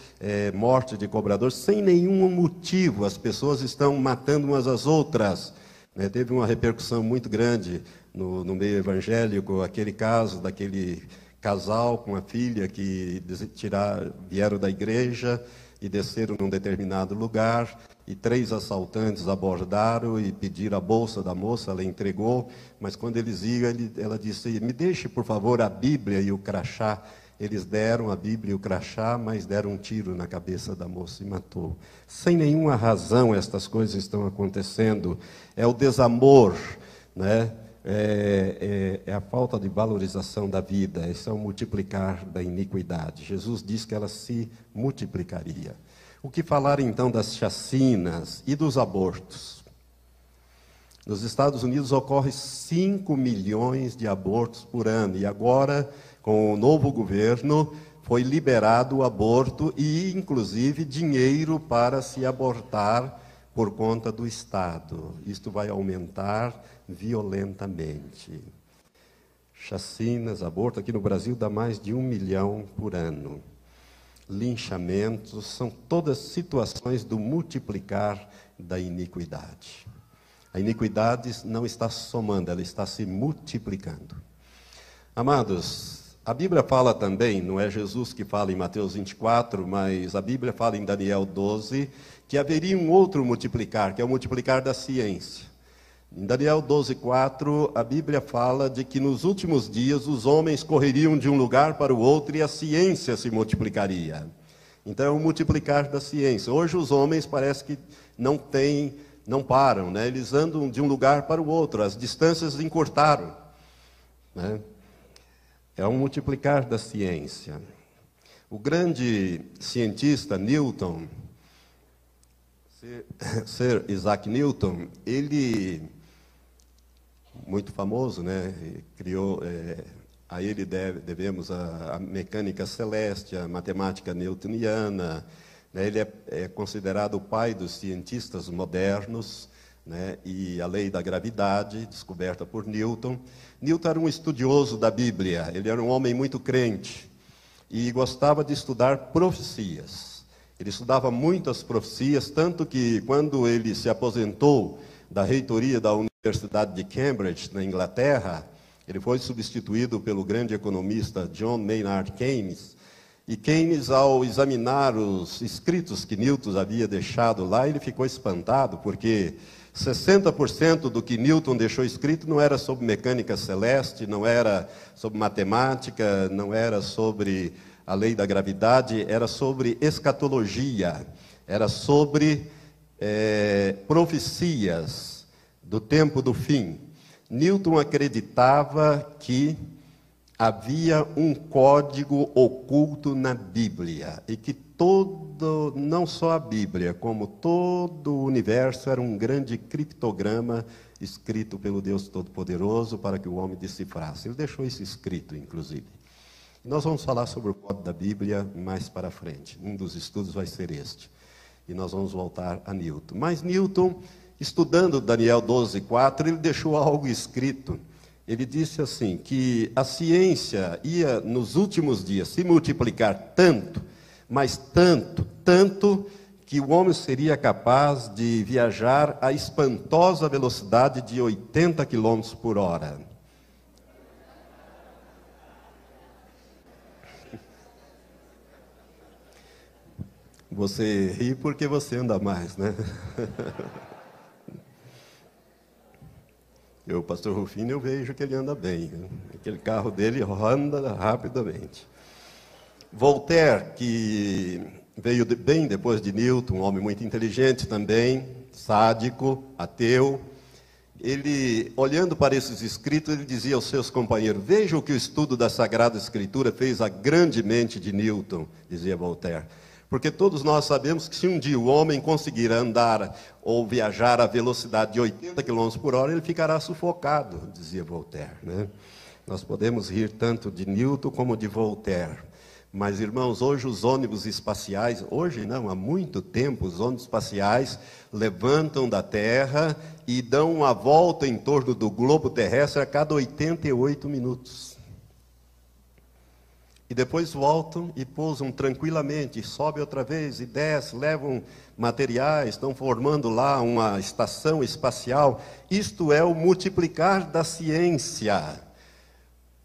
morte de cobradores, sem nenhum motivo. As pessoas estão matando umas às outras. Né? Teve uma repercussão muito grande no meio evangélico, aquele caso daquele casal com a filha que vieram da igreja e desceram num determinado lugar, e 3 assaltantes abordaram e pediram a bolsa da moça, ela entregou, mas quando eles iam, ela disse: me deixe, por favor, a Bíblia e o crachá. Eles deram a Bíblia e o crachá, mas deram um tiro na cabeça da moça e matou. Sem nenhuma razão estas coisas estão acontecendo. É o desamor, né? É a falta de valorização da vida, esse é o multiplicar da iniquidade. Jesus disse que ela se multiplicaria. O que falar então das chacinas e dos abortos? Nos Estados Unidos ocorre 5 milhões de abortos por ano, e agora, com o novo governo, foi liberado o aborto e, inclusive, dinheiro para se abortar por conta do Estado. Isto vai aumentar violentamente. Chacinas, aborto, aqui no Brasil dá mais de 1 milhão por ano. Linchamentos, são todas situações do multiplicar da iniquidade. A iniquidade não está somando, ela está se multiplicando. Amados, a Bíblia fala também, não é Jesus que fala em Mateus 24, mas a Bíblia fala em Daniel 12, que haveria um outro multiplicar, que é o multiplicar da ciência. Em Daniel 12:4, a Bíblia fala de que nos últimos dias os homens correriam de um lugar para o outro e a ciência se multiplicaria. Então é o multiplicar da ciência. Hoje os homens parece que não param, né? Eles andam de um lugar para o outro, as distâncias encurtaram, né? É um multiplicar da ciência. O grande cientista Newton, Sir Isaac Newton, ele, muito famoso, né? Criou, a ele devemos a mecânica celeste, a matemática newtoniana, né? Ele é considerado o pai dos cientistas modernos, né? E a lei da gravidade, descoberta por Newton. Newton era um estudioso da Bíblia, ele era um homem muito crente e gostava de estudar profecias. Ele estudava muitas profecias, tanto que quando ele se aposentou da reitoria da Universidade de Cambridge, na Inglaterra, ele foi substituído pelo grande economista John Maynard Keynes. E Keynes, ao examinar os escritos que Newton havia deixado lá, ele ficou espantado, porque 60% do que Newton deixou escrito não era sobre mecânica celeste, não era sobre matemática, não era sobre a lei da gravidade, era sobre escatologia, era sobre profecias do tempo do fim. Newton acreditava que havia um código oculto na Bíblia e que não só a Bíblia, como todo o universo era um grande criptograma escrito pelo Deus Todo-Poderoso para que o homem decifrasse. Ele deixou isso escrito, inclusive. Nós vamos falar sobre o código da Bíblia mais para frente. Um dos estudos vai ser este. E nós vamos voltar a Newton. Mas Newton, estudando Daniel 12:4, ele deixou algo escrito. Ele disse assim, que a ciência ia, nos últimos dias, se multiplicar tanto, mas tanto, que o homem seria capaz de viajar a espantosa velocidade de 80 km por hora. Você ri porque você anda mais, né? O pastor Rufino, eu vejo que ele anda bem. Aquele carro dele anda rapidamente. Voltaire, que veio bem depois de Newton, um homem muito inteligente também, sádico, ateu. Ele, olhando para esses escritos, ele dizia aos seus companheiros: vejam o que o estudo da Sagrada Escritura fez a grande mente de Newton, dizia Voltaire. Porque todos nós sabemos que se um dia o homem conseguir andar ou viajar à velocidade de 80 km por hora, ele ficará sufocado, dizia Voltaire, né? Nós podemos rir tanto de Newton como de Voltaire. Mas, irmãos, hoje os ônibus espaciais, hoje não, há muito tempo, os ônibus espaciais levantam da Terra e dão uma volta em torno do globo terrestre a cada 88 minutos. E depois voltam e pousam tranquilamente, sobe outra vez e desce, levam materiais, estão formando lá uma estação espacial. Isto é o multiplicar da ciência.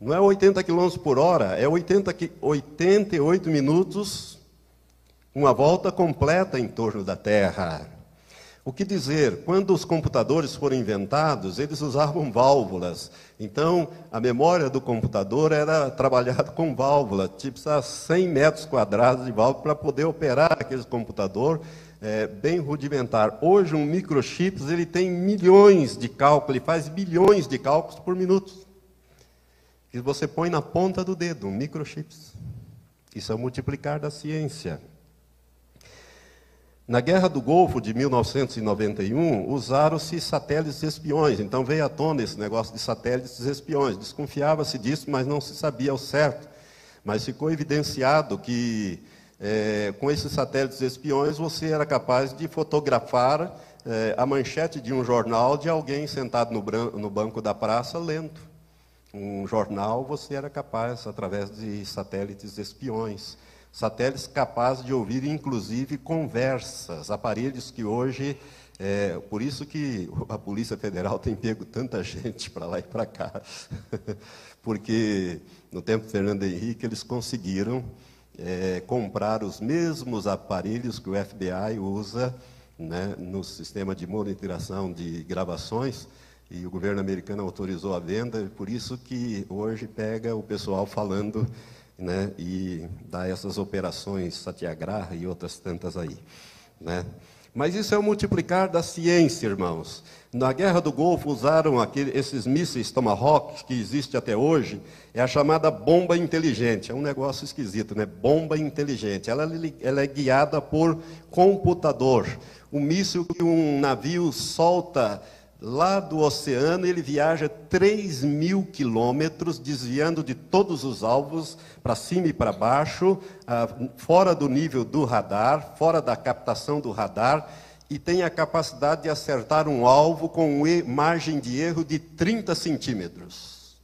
Não é 80 km por hora, é 88 minutos, uma volta completa em torno da Terra. O que dizer? Quando os computadores foram inventados, eles usavam válvulas. Então, a memória do computador era trabalhada com válvula. Tipo, 100 metros quadrados de válvula para poder operar aquele computador bem rudimentar. Hoje, um microchips, ele tem milhões de cálculos, ele faz bilhões de cálculos por minuto. E você põe na ponta do dedo, um microchips. Isso é o multiplicar da ciência. Na Guerra do Golfo de 1991, usaram-se satélites espiões. Então veio à tona esse negócio de satélites espiões. Desconfiava-se disso, mas não se sabia ao certo. Mas ficou evidenciado que, com esses satélites espiões, você era capaz de fotografar a manchete de um jornal de alguém sentado no banco da praça lendo. Um jornal você era capaz, através de satélites espiões. Satélites capazes de ouvir, inclusive, conversas, aparelhos que hoje... por isso que a Polícia Federal tem pego tanta gente para lá e para cá. Porque, no tempo de Fernando Henrique, eles conseguiram comprar os mesmos aparelhos que o FBI usa, né, no sistema de monitoração de gravações, e o governo americano autorizou a venda, por isso que hoje pega o pessoal falando... né, e dá essas operações Satyagraha e outras tantas aí, né? Mas isso é o multiplicar da ciência, irmãos. Na Guerra do Golfo usaram esses mísseis Tomahawk, que existe até hoje, é a chamada bomba inteligente. É um negócio esquisito, né? Bomba inteligente. Ela é guiada por computador. O míssil que um navio solta lá do oceano, ele viaja 3.000 quilômetros, desviando de todos os alvos, para cima e para baixo, fora do nível do radar, fora da captação do radar, e tem a capacidade de acertar um alvo com margem de erro de 30 centímetros.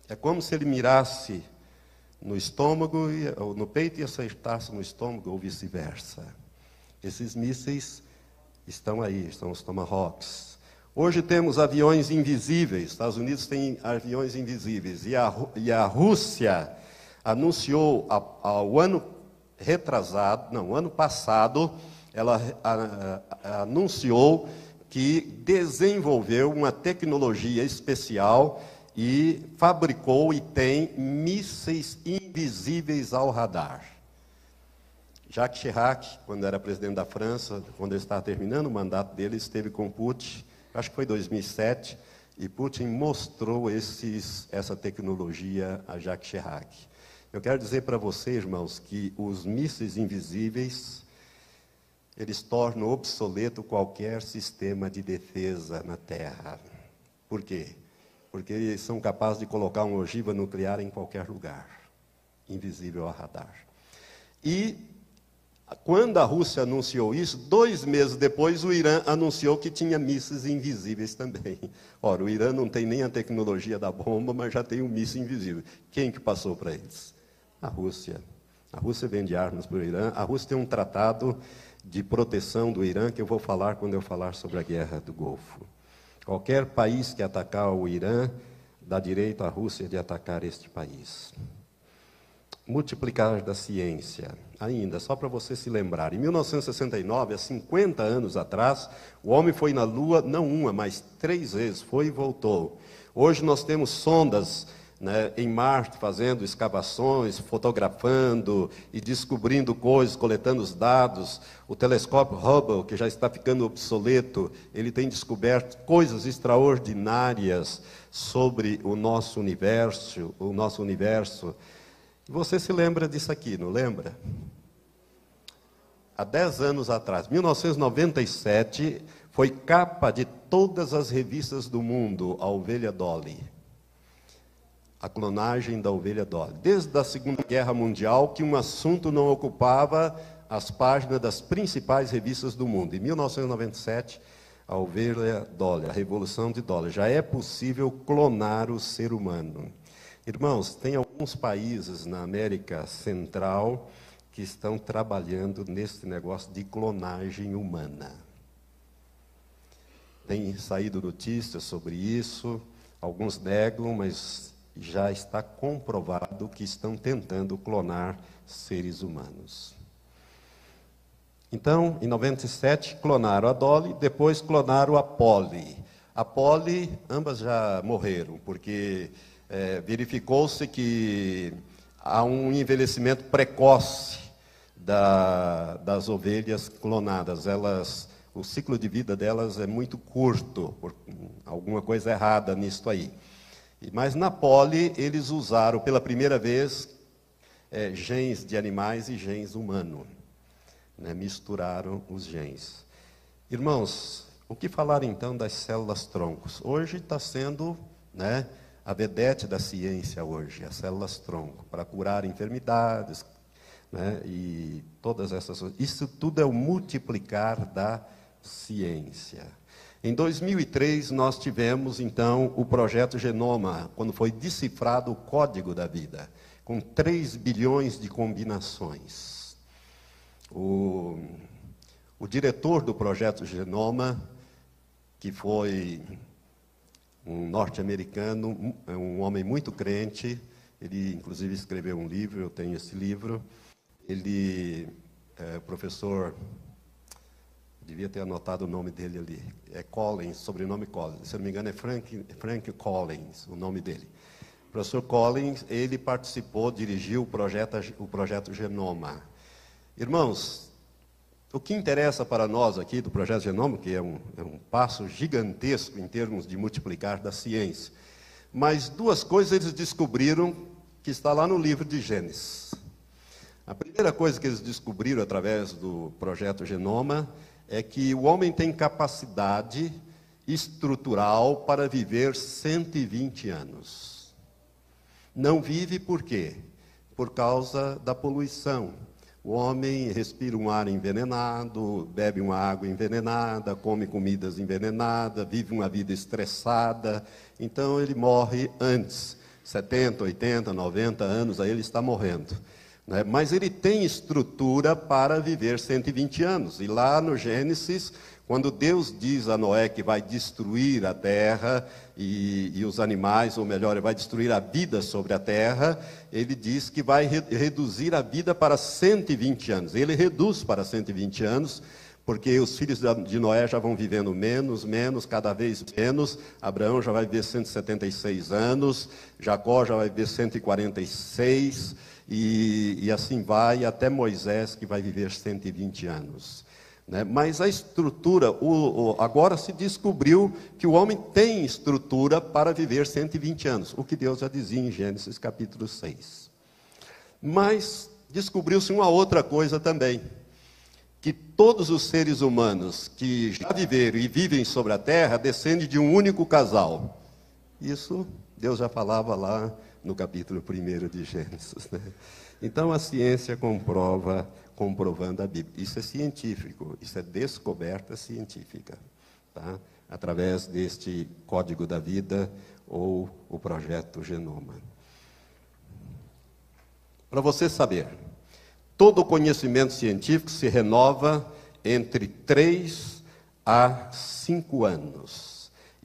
É como se ele mirasse no estômago, ou no peito, e acertasse no estômago, ou vice-versa. Esses mísseis estão aí, são os Tomahawks. Hoje temos aviões invisíveis, Estados Unidos tem aviões invisíveis, e a Rússia anunciou ao ano passado, ela anunciou que desenvolveu uma tecnologia especial e fabricou e tem mísseis invisíveis ao radar. Jacques Chirac, quando era presidente da França, quando ele estava terminando o mandato dele, esteve com Putin, acho que foi 2007, e Putin mostrou essa tecnologia a Jacques Chirac. Eu quero dizer para vocês, irmãos, que os mísseis invisíveis, eles tornam obsoleto qualquer sistema de defesa na Terra. Por quê? Porque eles são capazes de colocar uma ogiva nuclear em qualquer lugar, invisível ao radar. E quando a Rússia anunciou isso, 2 meses depois, o Irã anunciou que tinha mísseis invisíveis também. Ora, o Irã não tem nem a tecnologia da bomba, mas já tem um míssil invisível. Quem que passou para eles? A Rússia. A Rússia vende armas para o Irã. A Rússia tem um tratado de proteção do Irã, que eu vou falar quando eu falar sobre a Guerra do Golfo. Qualquer país que atacar o Irã, dá direito à Rússia de atacar este país. Multiplicar da ciência. Ainda, só para você se lembrar, em 1969, há 50 anos atrás, o homem foi na Lua, não uma, mas 3 vezes, foi e voltou. Hoje nós temos sondas, né, em Marte, fazendo escavações, fotografando e descobrindo coisas, coletando os dados. O telescópio Hubble, que já está ficando obsoleto, ele tem descoberto coisas extraordinárias sobre o nosso universo. Você se lembra disso aqui, não lembra? Há 10 anos atrás, 1997, foi capa de todas as revistas do mundo, a ovelha Dolly. a clonagem da ovelha Dolly. Desde a Segunda Guerra Mundial, que um assunto não ocupava as páginas das principais revistas do mundo. Em 1997, a ovelha Dolly, a Revolução de Dolly. Já é possível clonar o ser humano. Irmãos, tem alguns países na América Central que estão trabalhando nesse negócio de clonagem humana. Tem saído notícias sobre isso, alguns negam, mas já está comprovado que estão tentando clonar seres humanos. Então, em 97, clonaram a Dolly, depois clonaram a Polly. A Polly, ambas já morreram, porque verificou-se que há um envelhecimento precoce das ovelhas clonadas. O ciclo de vida delas é muito curto, por alguma coisa errada nisso aí. Mas na Polly, eles usaram pela primeira vez genes de animais e genes humanos. Misturaram os genes. Irmãos, o que falar então das células troncos? Hoje está sendo a vedete da ciência hoje, as células tronco, para curar enfermidades, e todas essas coisas. Isso tudo é o multiplicar da ciência. Em 2003, nós tivemos, então, o projeto Genoma, quando foi decifrado o código da vida, com 3 bilhões de combinações. O diretor do projeto Genoma, que foi um norte-americano, um homem muito crente, ele inclusive escreveu um livro, eu tenho esse livro, ele é professor, devia ter anotado o nome dele ali, é Collins, sobrenome Collins, se eu não me engano é Frank Collins, o nome dele. O professor Collins, ele participou, dirigiu o projeto Genoma. Irmãos, o que interessa para nós aqui do Projeto Genoma, que é um passo gigantesco em termos de multiplicar da ciência, mas 2 coisas eles descobriram que está lá no livro de Gênesis. A primeira coisa que eles descobriram através do Projeto Genoma é que o homem tem capacidade estrutural para viver 120 anos. Não vive por quê? Por causa da poluição. O homem respira um ar envenenado, bebe uma água envenenada, come comidas envenenadas, vive uma vida estressada. Então ele morre antes, 70, 80, 90 anos, aí ele está morrendo. Mas ele tem estrutura para viver 120 anos. E lá no Gênesis, quando Deus diz a Noé que vai destruir a terra e os animais, ou melhor, ele vai destruir a vida sobre a terra, ele diz que vai reduzir a vida para 120 anos. Ele reduz para 120 anos, porque os filhos de Noé já vão vivendo menos, cada vez menos. Abraão já vai viver 176 anos, Jacó já vai viver 146, e assim vai até Moisés, que vai viver 120 anos. Mas a estrutura, agora se descobriu que o homem tem estrutura para viver 120 anos, o que Deus já dizia em Gênesis capítulo 6. Mas descobriu-se uma outra coisa também, que todos os seres humanos que já viveram e vivem sobre a terra descendem de um único casal. Isso Deus já falava lá no capítulo 1 de Gênesis. Então a ciência comprovando a Bíblia. Isso é científico, isso é descoberta científica, tá? Através deste Código da Vida ou o Projeto Genoma. Para você saber, todo o conhecimento científico se renova entre 3 a 5 anos.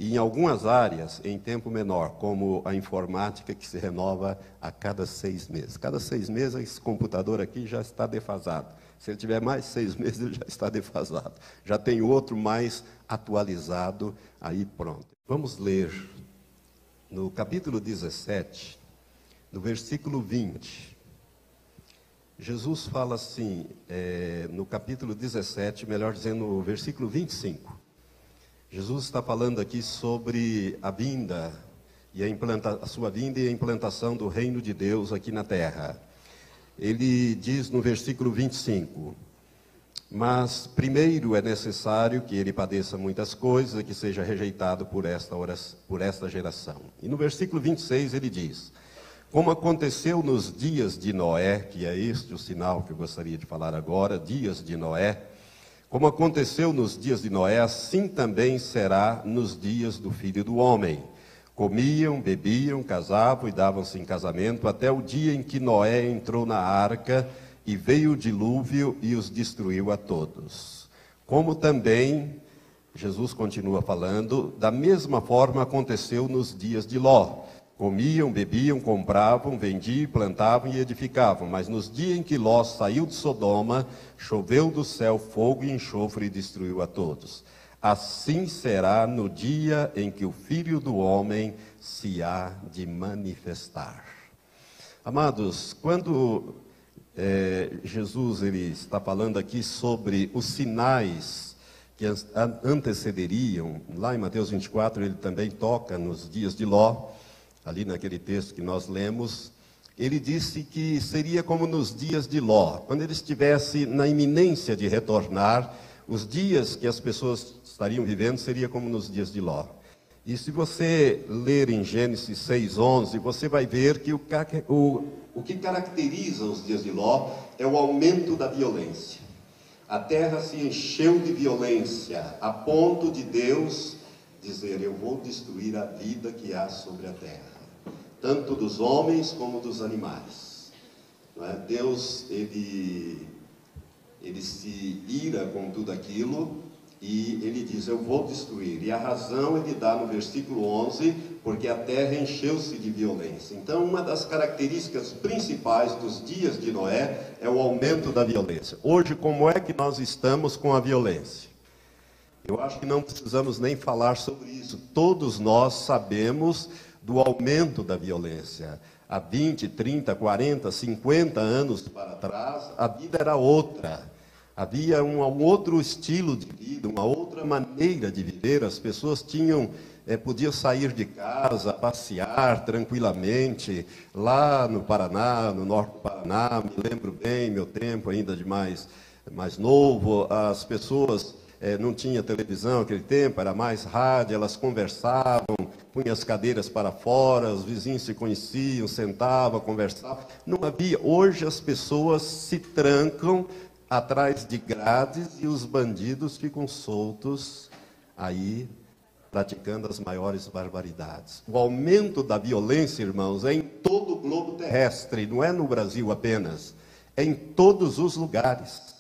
E em algumas áreas, em tempo menor, como a informática, que se renova a cada 6 meses. Cada 6 meses, esse computador aqui já está defasado. Se ele tiver mais 6 meses, ele já está defasado. Já tem outro mais atualizado, aí pronto. Vamos ler no capítulo 17, no versículo 20. Jesus fala assim, no capítulo 17, melhor dizendo, no versículo 25. Jesus está falando aqui sobre a vinda, e a sua vinda e a implantação do reino de Deus aqui na terra. Ele diz no versículo 25, mas primeiro é necessário que ele padeça muitas coisas, que seja rejeitado por esta geração. E no versículo 26 ele diz, Como aconteceu nos dias de Noé, que é este o sinal que eu gostaria de falar agora, dias de Noé. Como aconteceu nos dias de Noé, assim também será nos dias do Filho do Homem. Comiam, bebiam, casavam e davam-se em casamento, até o dia em que Noé entrou na arca e veio o dilúvio e os destruiu a todos. Como também, Jesus continua falando, da mesma forma aconteceu nos dias de Ló. Comiam, bebiam, compravam, vendiam, plantavam e edificavam. Mas nos dias em que Ló saiu de Sodoma, choveu do céu fogo e enxofre e destruiu a todos. Assim será no dia em que o Filho do Homem se há de manifestar. Amados, quando Jesus ele está falando aqui sobre os sinais que antecederiam, lá em Mateus 24 ele também toca nos dias de Ló, ali naquele texto que nós lemos, ele disse que seria como nos dias de Ló, quando ele estivesse na iminência de retornar, os dias que as pessoas estariam vivendo seria como nos dias de Ló. E se você ler em Gênesis 6:11, você vai ver que o que caracteriza os dias de Ló é o aumento da violência. A terra se encheu de violência, a ponto de Deus dizer: eu vou destruir a vida que há sobre a terra, tanto dos homens como dos animais. Não é? Deus, ele se ira com tudo aquilo e ele diz: eu vou destruir. E a razão ele dá no versículo 11, porque a terra encheu-se de violência. Então, uma das características principais dos dias de Noé é o aumento da violência. Hoje, como é que nós estamos com a violência? Eu acho que não precisamos nem falar sobre isso. Todos nós sabemos do aumento da violência. Há 20, 30, 40, 50 anos para trás, a vida era outra. Havia um outro estilo de vida, uma outra maneira de viver. As pessoas podiam sair de casa, passear tranquilamente. Lá no Paraná, no norte do Paraná, me lembro bem, meu tempo ainda de mais novo, as pessoas não tinham televisão naquele tempo, era mais rádio, elas conversavam, punham as cadeiras para fora, os vizinhos se conheciam, sentavam, conversavam. Não havia. Hoje as pessoas se trancam atrás de grades e os bandidos ficam soltos aí, praticando as maiores barbaridades. O aumento da violência, irmãos, é em todo o globo terrestre, não é no Brasil apenas, é em todos os lugares.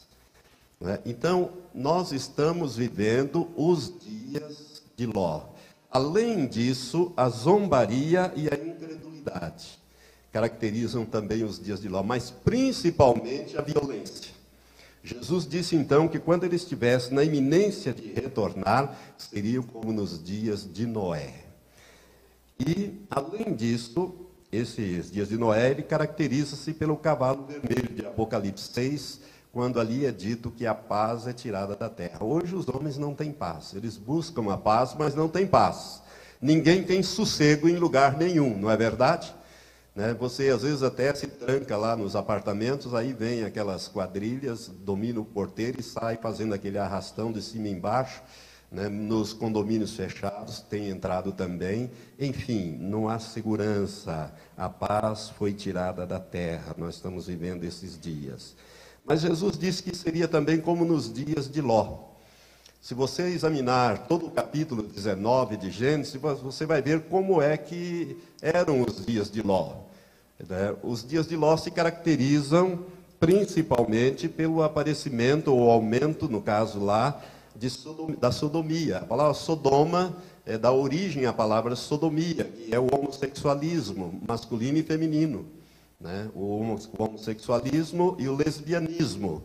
Né? Então, nós estamos vivendo os dias de Ló. Além disso, a zombaria e a incredulidade caracterizam também os dias de Ló, mas principalmente a violência. Jesus disse então que quando ele estivesse na iminência de retornar, seriam como nos dias de Noé. E, além disso, esses dias de Noé, ele caracteriza-se pelo cavalo vermelho de Apocalipse 6, quando ali é dito que a paz é tirada da terra. Hoje os homens não têm paz, eles buscam a paz, mas não têm paz. Ninguém tem sossego em lugar nenhum, não é verdade? Né? Você às vezes até se tranca lá nos apartamentos, aí vem aquelas quadrilhas, domina o porteiro e sai fazendo aquele arrastão de cima e embaixo. Né? Nos condomínios fechados tem entrado também. Enfim, não há segurança, a paz foi tirada da terra, nós estamos vivendo esses dias. Mas Jesus disse que seria também como nos dias de Ló. Se você examinar todo o capítulo 19 de Gênesis, você vai ver como é que eram os dias de Ló. Os dias de Ló se caracterizam principalmente pelo aparecimento ou aumento, no caso lá, da sodomia. A palavra Sodoma dá origem à palavra sodomia, que é o homossexualismo masculino e feminino. Né? O homossexualismo e o lesbianismo.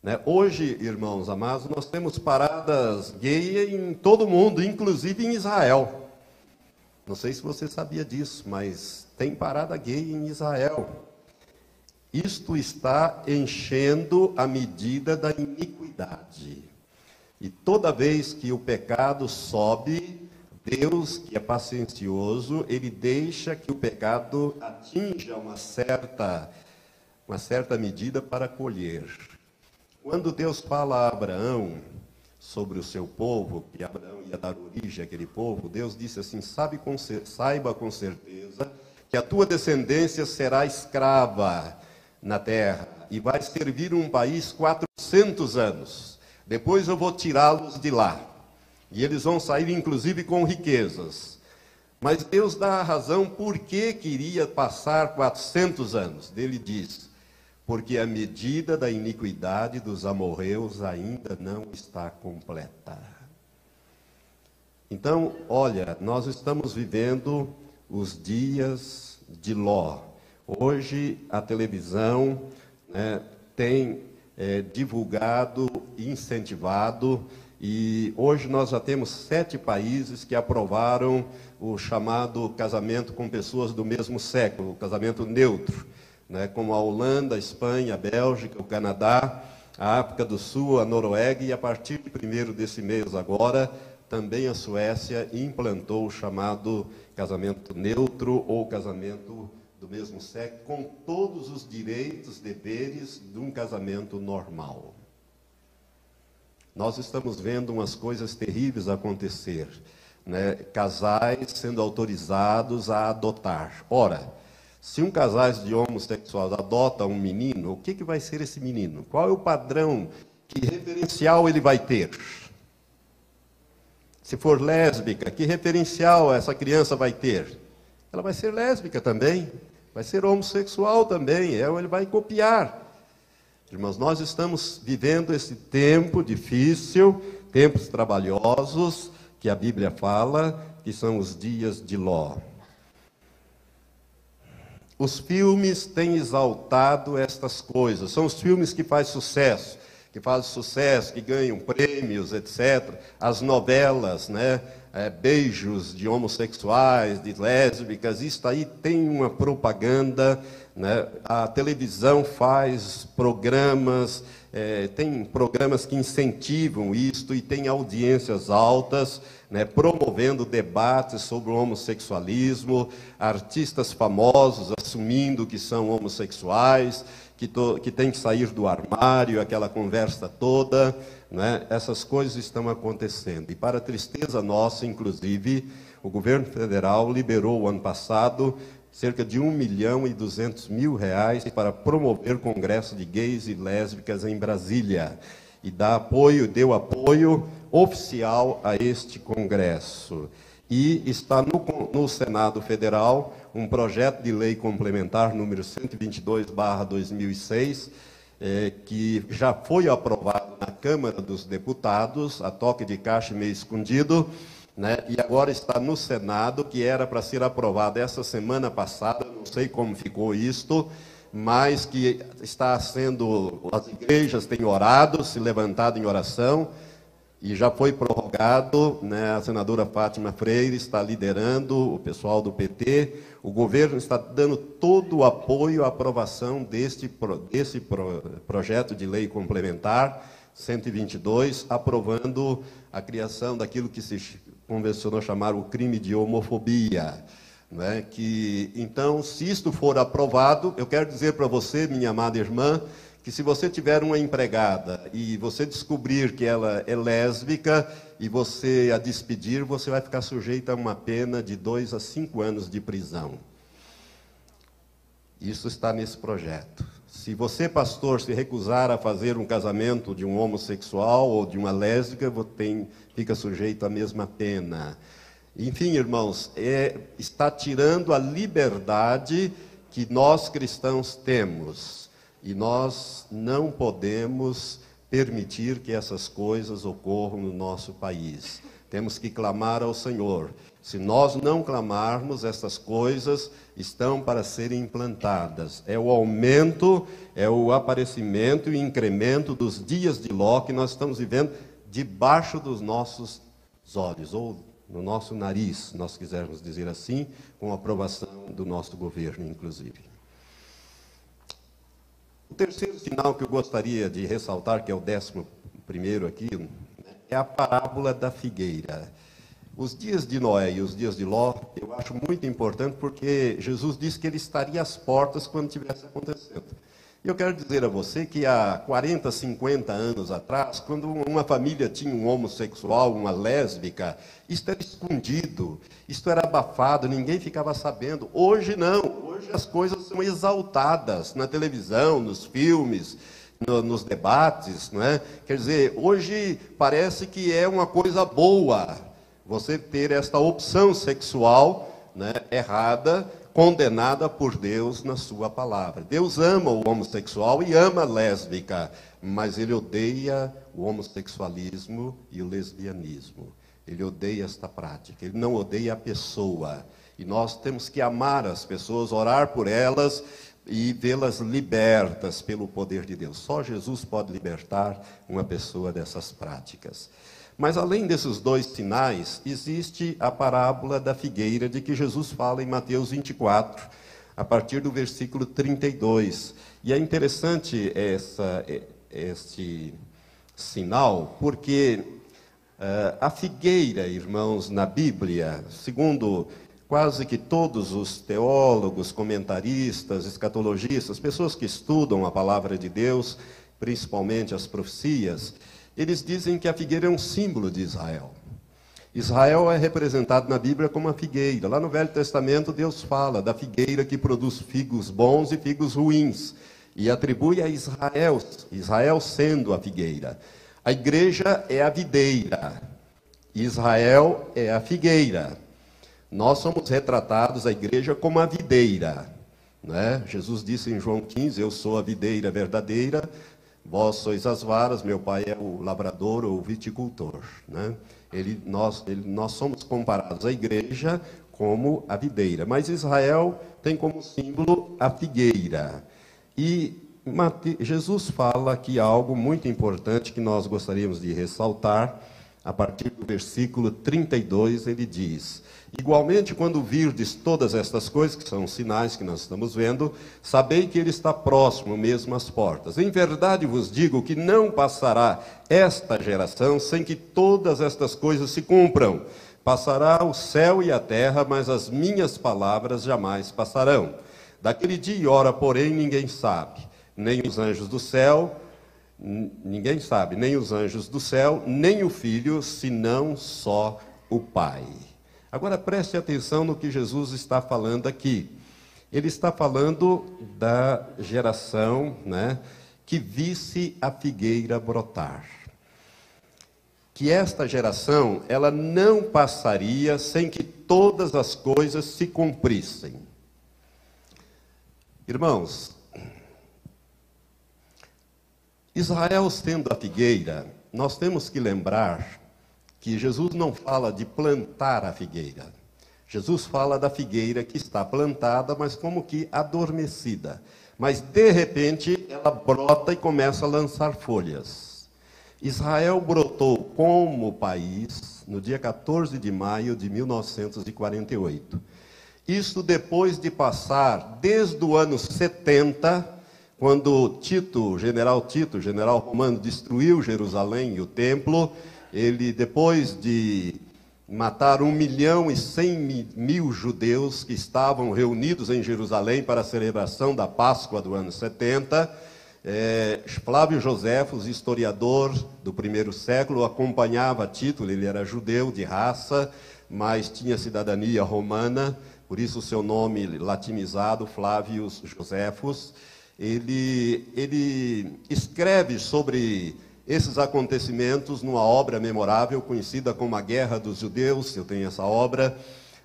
Né? Hoje, irmãos amados, nós temos paradas gay em todo o mundo, inclusive em Israel. Não sei se você sabia disso, mas tem parada gay em Israel. Isto está enchendo a medida da iniquidade. E toda vez que o pecado sobe, Deus, que é paciencioso, ele deixa que o pecado atinja uma certa medida para colher. Quando Deus fala a Abraão sobre o seu povo, que Abraão ia dar origem àquele povo, Deus disse assim: saiba com certeza que a tua descendência será escrava na terra e vai servir um país 400 anos. Depois eu vou tirá-los de lá. E eles vão sair, inclusive, com riquezas. Mas Deus dá a razão por que queria passar 400 anos. Ele diz, porque a medida da iniquidade dos amorreus ainda não está completa. Então, olha, nós estamos vivendo os dias de Ló. Hoje a televisão, né, tem divulgado, incentivado, e hoje nós já temos 7 países que aprovaram o chamado casamento com pessoas do mesmo sexo, o casamento neutro, né, como a Holanda, a Espanha, a Bélgica, o Canadá, a África do Sul, a Noruega, e a partir de 1º desse mês agora, também a Suécia implantou o chamado casamento neutro ou casamento do mesmo sexo, com todos os direitos, deveres de um casamento normal. Nós estamos vendo umas coisas terríveis acontecer, né? Casais sendo autorizados a adotar. Ora, se um casal de homossexuais adota um menino, o que vai ser esse menino? Qual é o padrão, que referencial ele vai ter? Se for lésbica, que referencial essa criança vai ter? Ela vai ser lésbica também, vai ser homossexual também, ele vai copiar. Irmãos, nós estamos vivendo esse tempo difícil, tempos trabalhosos, que a Bíblia fala, que são os dias de Ló. Os filmes têm exaltado estas coisas, são os filmes que fazem sucesso, que ganham prêmios, etc. As novelas, né? Beijos de homossexuais, de lésbicas, isso aí tem uma propaganda, né? A televisão faz programas, tem programas que incentivam isto e tem audiências altas, né? Promovendo debates sobre o homossexualismo, artistas famosos assumindo que são homossexuais, que tem que sair do armário, aquela conversa toda, né? Essas coisas estão acontecendo. E para tristeza nossa, inclusive, o governo federal liberou, ano passado, cerca de R$1.200.000 para promover congresso de gays e lésbicas em Brasília. E deu apoio oficial a este congresso. E está no Senado Federal um projeto de lei complementar número 122/2006, que já foi aprovado na Câmara dos Deputados, a toque de caixa meio escondido, né? E agora está no Senado, que era para ser aprovado essa semana passada, não sei como ficou isto, mas que está sendo, as igrejas têm orado, se levantado em oração, e já foi prorrogado, né? A senadora Fátima Freire está liderando, o pessoal do PT, o governo está dando todo o apoio à aprovação desse projeto de lei complementar 122, aprovando a criação daquilo que se convencionou chamar o crime de homofobia. Né? Então, se isto for aprovado, eu quero dizer para você, minha amada irmã, que se você tiver uma empregada e você descobrir que ela é lésbica e você a despedir, você vai ficar sujeito a uma pena de 2 a 5 anos de prisão. Isso está nesse projeto. Se você, pastor, se recusar a fazer um casamento de um homossexual ou de uma lésbica, fica sujeito à mesma pena. Enfim, irmãos, está tirando a liberdade que nós cristãos temos. E nós não podemos permitir que essas coisas ocorram no nosso país. Temos que clamar ao Senhor. Se nós não clamarmos, essas coisas estão para serem implantadas. É o aumento, é o aparecimento e o incremento dos dias de Ló que nós estamos vivendo debaixo dos nossos olhos, ou no nosso nariz, se nós quisermos dizer assim, com a aprovação do nosso governo, inclusive. O terceiro sinal que eu gostaria de ressaltar, que é o 11º aqui, é a parábola da figueira. Os dias de Noé e os dias de Ló, eu acho muito importante, porque Jesus disse que ele estaria às portas quando estivesse acontecendo. E eu quero dizer a você que há 40, 50 anos atrás, quando uma família tinha um homossexual, uma lésbica, isto era escondido, isto era abafado, ninguém ficava sabendo. Hoje não, hoje as coisas são exaltadas na televisão, nos filmes, nos debates, não é? Quer dizer, hoje parece que é uma coisa boa você ter esta opção sexual, né, errada, condenada por Deus na sua palavra. Deus ama o homossexual e ama a lésbica, mas ele odeia o homossexualismo e o lesbianismo. Ele odeia esta prática, ele não odeia a pessoa. E nós temos que amar as pessoas, orar por elas e vê-las libertas pelo poder de Deus. Só Jesus pode libertar uma pessoa dessas práticas. Mas além desses dois sinais, existe a parábola da figueira de que Jesus fala em Mateus 24, a partir do versículo 32. E é interessante este sinal, porque a figueira, irmãos, na Bíblia, segundo quase que todos os teólogos, comentaristas, escatologistas, pessoas que estudam a palavra de Deus, principalmente as profecias, eles dizem que a figueira é um símbolo de Israel. Israel é representado na Bíblia como uma figueira. Lá no Velho Testamento, Deus fala da figueira que produz figos bons e figos ruins, e atribui a Israel, Israel sendo a figueira. A igreja é a videira, Israel é a figueira. Nós somos retratados, a igreja, como a videira, né? Jesus disse em João 15, eu sou a videira verdadeira, vós sois as varas, meu pai é o lavrador ou o viticultor, né? Nós somos comparados à igreja como a videira, mas Israel tem como símbolo a figueira. E Jesus fala aqui algo muito importante que nós gostaríamos de ressaltar. A partir do versículo 32, ele diz: igualmente, quando virdes todas estas coisas, que são sinais que nós estamos vendo, sabei que ele está próximo mesmo às portas. Em verdade vos digo que não passará esta geração sem que todas estas coisas se cumpram. Passará o céu e a terra, mas as minhas palavras jamais passarão. Daquele dia e hora, porém, ninguém sabe, nem os anjos do céu, ninguém sabe, nem os anjos do céu, nem o Filho, senão só o Pai. Agora preste atenção no que Jesus está falando aqui. Ele está falando da geração, né, que visse a figueira brotar. Que esta geração, ela não passaria sem que todas as coisas se cumprissem. Irmãos, Israel sendo a figueira, nós temos que lembrar que Jesus não fala de plantar a figueira. Jesus fala da figueira que está plantada, mas como que adormecida. Mas, de repente, ela brota e começa a lançar folhas. Israel brotou como país no dia 14 de maio de 1948. Isso depois de passar, desde o ano 70, quando general romano, destruiu Jerusalém e o templo, ele, depois de matar 1.100.000 judeus que estavam reunidos em Jerusalém para a celebração da Páscoa do ano 70, Flávio Joséfos, historiador do primeiro século, acompanhava Tito. Ele era judeu de raça, mas tinha cidadania romana, por isso o seu nome latinizado, Flávio Joséfos. Ele escreve sobre esses acontecimentos numa obra memorável, conhecida como A Guerra dos Judeus. Eu tenho essa obra.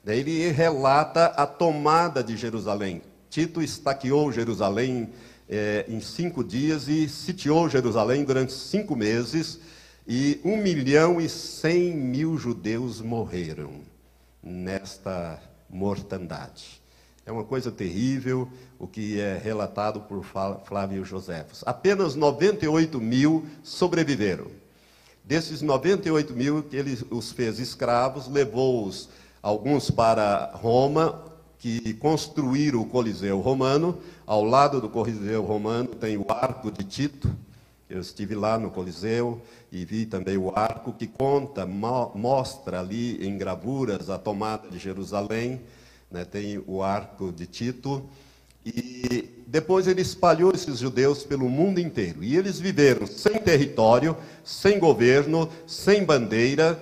Daí ele relata a tomada de Jerusalém. Tito estaqueou Jerusalém em 5 dias e sitiou Jerusalém durante 5 meses, e 1.100.000 judeus morreram nesta mortandade. É uma coisa terrível o que é relatado por Flávio Joséfos. Apenas 98.000 sobreviveram. Desses 98.000, ele os fez escravos, levou-os alguns para Roma, que construíram o Coliseu Romano. Ao lado do Coliseu Romano tem o Arco de Tito. Eu estive lá no Coliseu e vi também o arco que mostra ali em gravuras a tomada de Jerusalém. Tem o Arco de Tito. E depois ele espalhou esses judeus pelo mundo inteiro. E eles viveram sem território, sem governo, sem bandeira,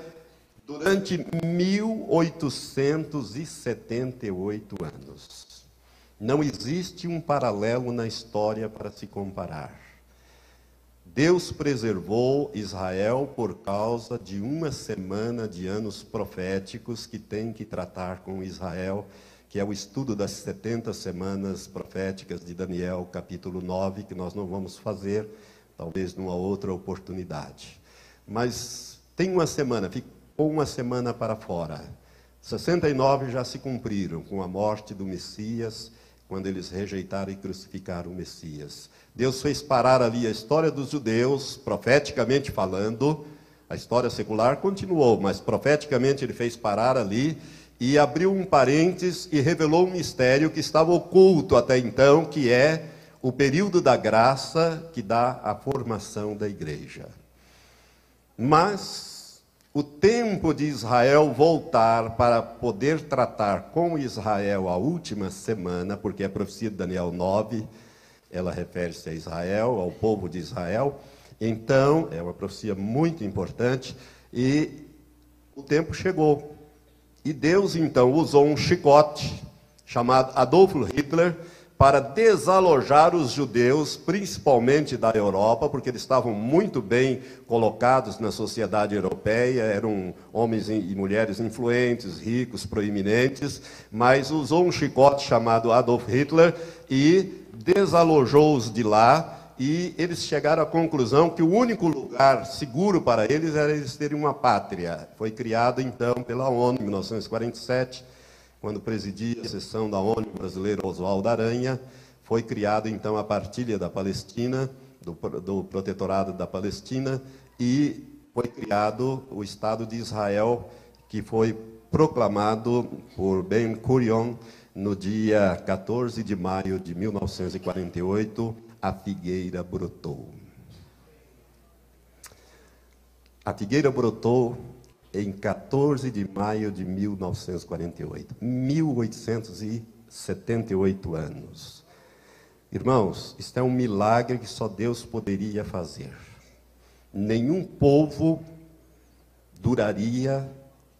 durante 1878 anos. Não existe um paralelo na história para se comparar. Deus preservou Israel por causa de uma semana de anos proféticos que tem que tratar com Israel, que é o estudo das 70 semanas proféticas de Daniel, capítulo 9, que nós não vamos fazer, talvez numa outra oportunidade. Mas tem uma semana, ficou uma semana para fora. 69 já se cumpriram com a morte do Messias, quando eles rejeitaram e crucificaram o Messias. Deus fez parar ali a história dos judeus, profeticamente falando. A história secular continuou, mas profeticamente ele fez parar ali e abriu um parênteses e revelou um mistério que estava oculto até então, que é o período da graça que dá a formação da igreja. Mas o tempo de Israel voltar para poder tratar com Israel a última semana, porque a profecia de Daniel 9, ela refere-se a Israel, ao povo de Israel. Então, é uma profecia muito importante e o tempo chegou. E Deus, então, usou um chicote chamado Adolf Hitler para desalojar os judeus, principalmente da Europa, porque eles estavam muito bem colocados na sociedade europeia, eram homens e mulheres influentes, ricos, proeminentes, mas usou um chicote chamado Adolf Hitler e desalojou-os de lá, e eles chegaram à conclusão que o único lugar seguro para eles era eles terem uma pátria. Foi criado, então, pela ONU, em 1947, quando presidia a sessão da ONU brasileira Oswaldo Aranha. Foi criada, então, a partilha da Palestina, do protetorado da Palestina, e foi criado o Estado de Israel, que foi proclamado por Ben Gurion no dia 14 de maio de 1948, a figueira brotou. A figueira brotou em 14 de maio de 1948, 1878 anos. Irmãos, isto é um milagre que só Deus poderia fazer. Nenhum povo duraria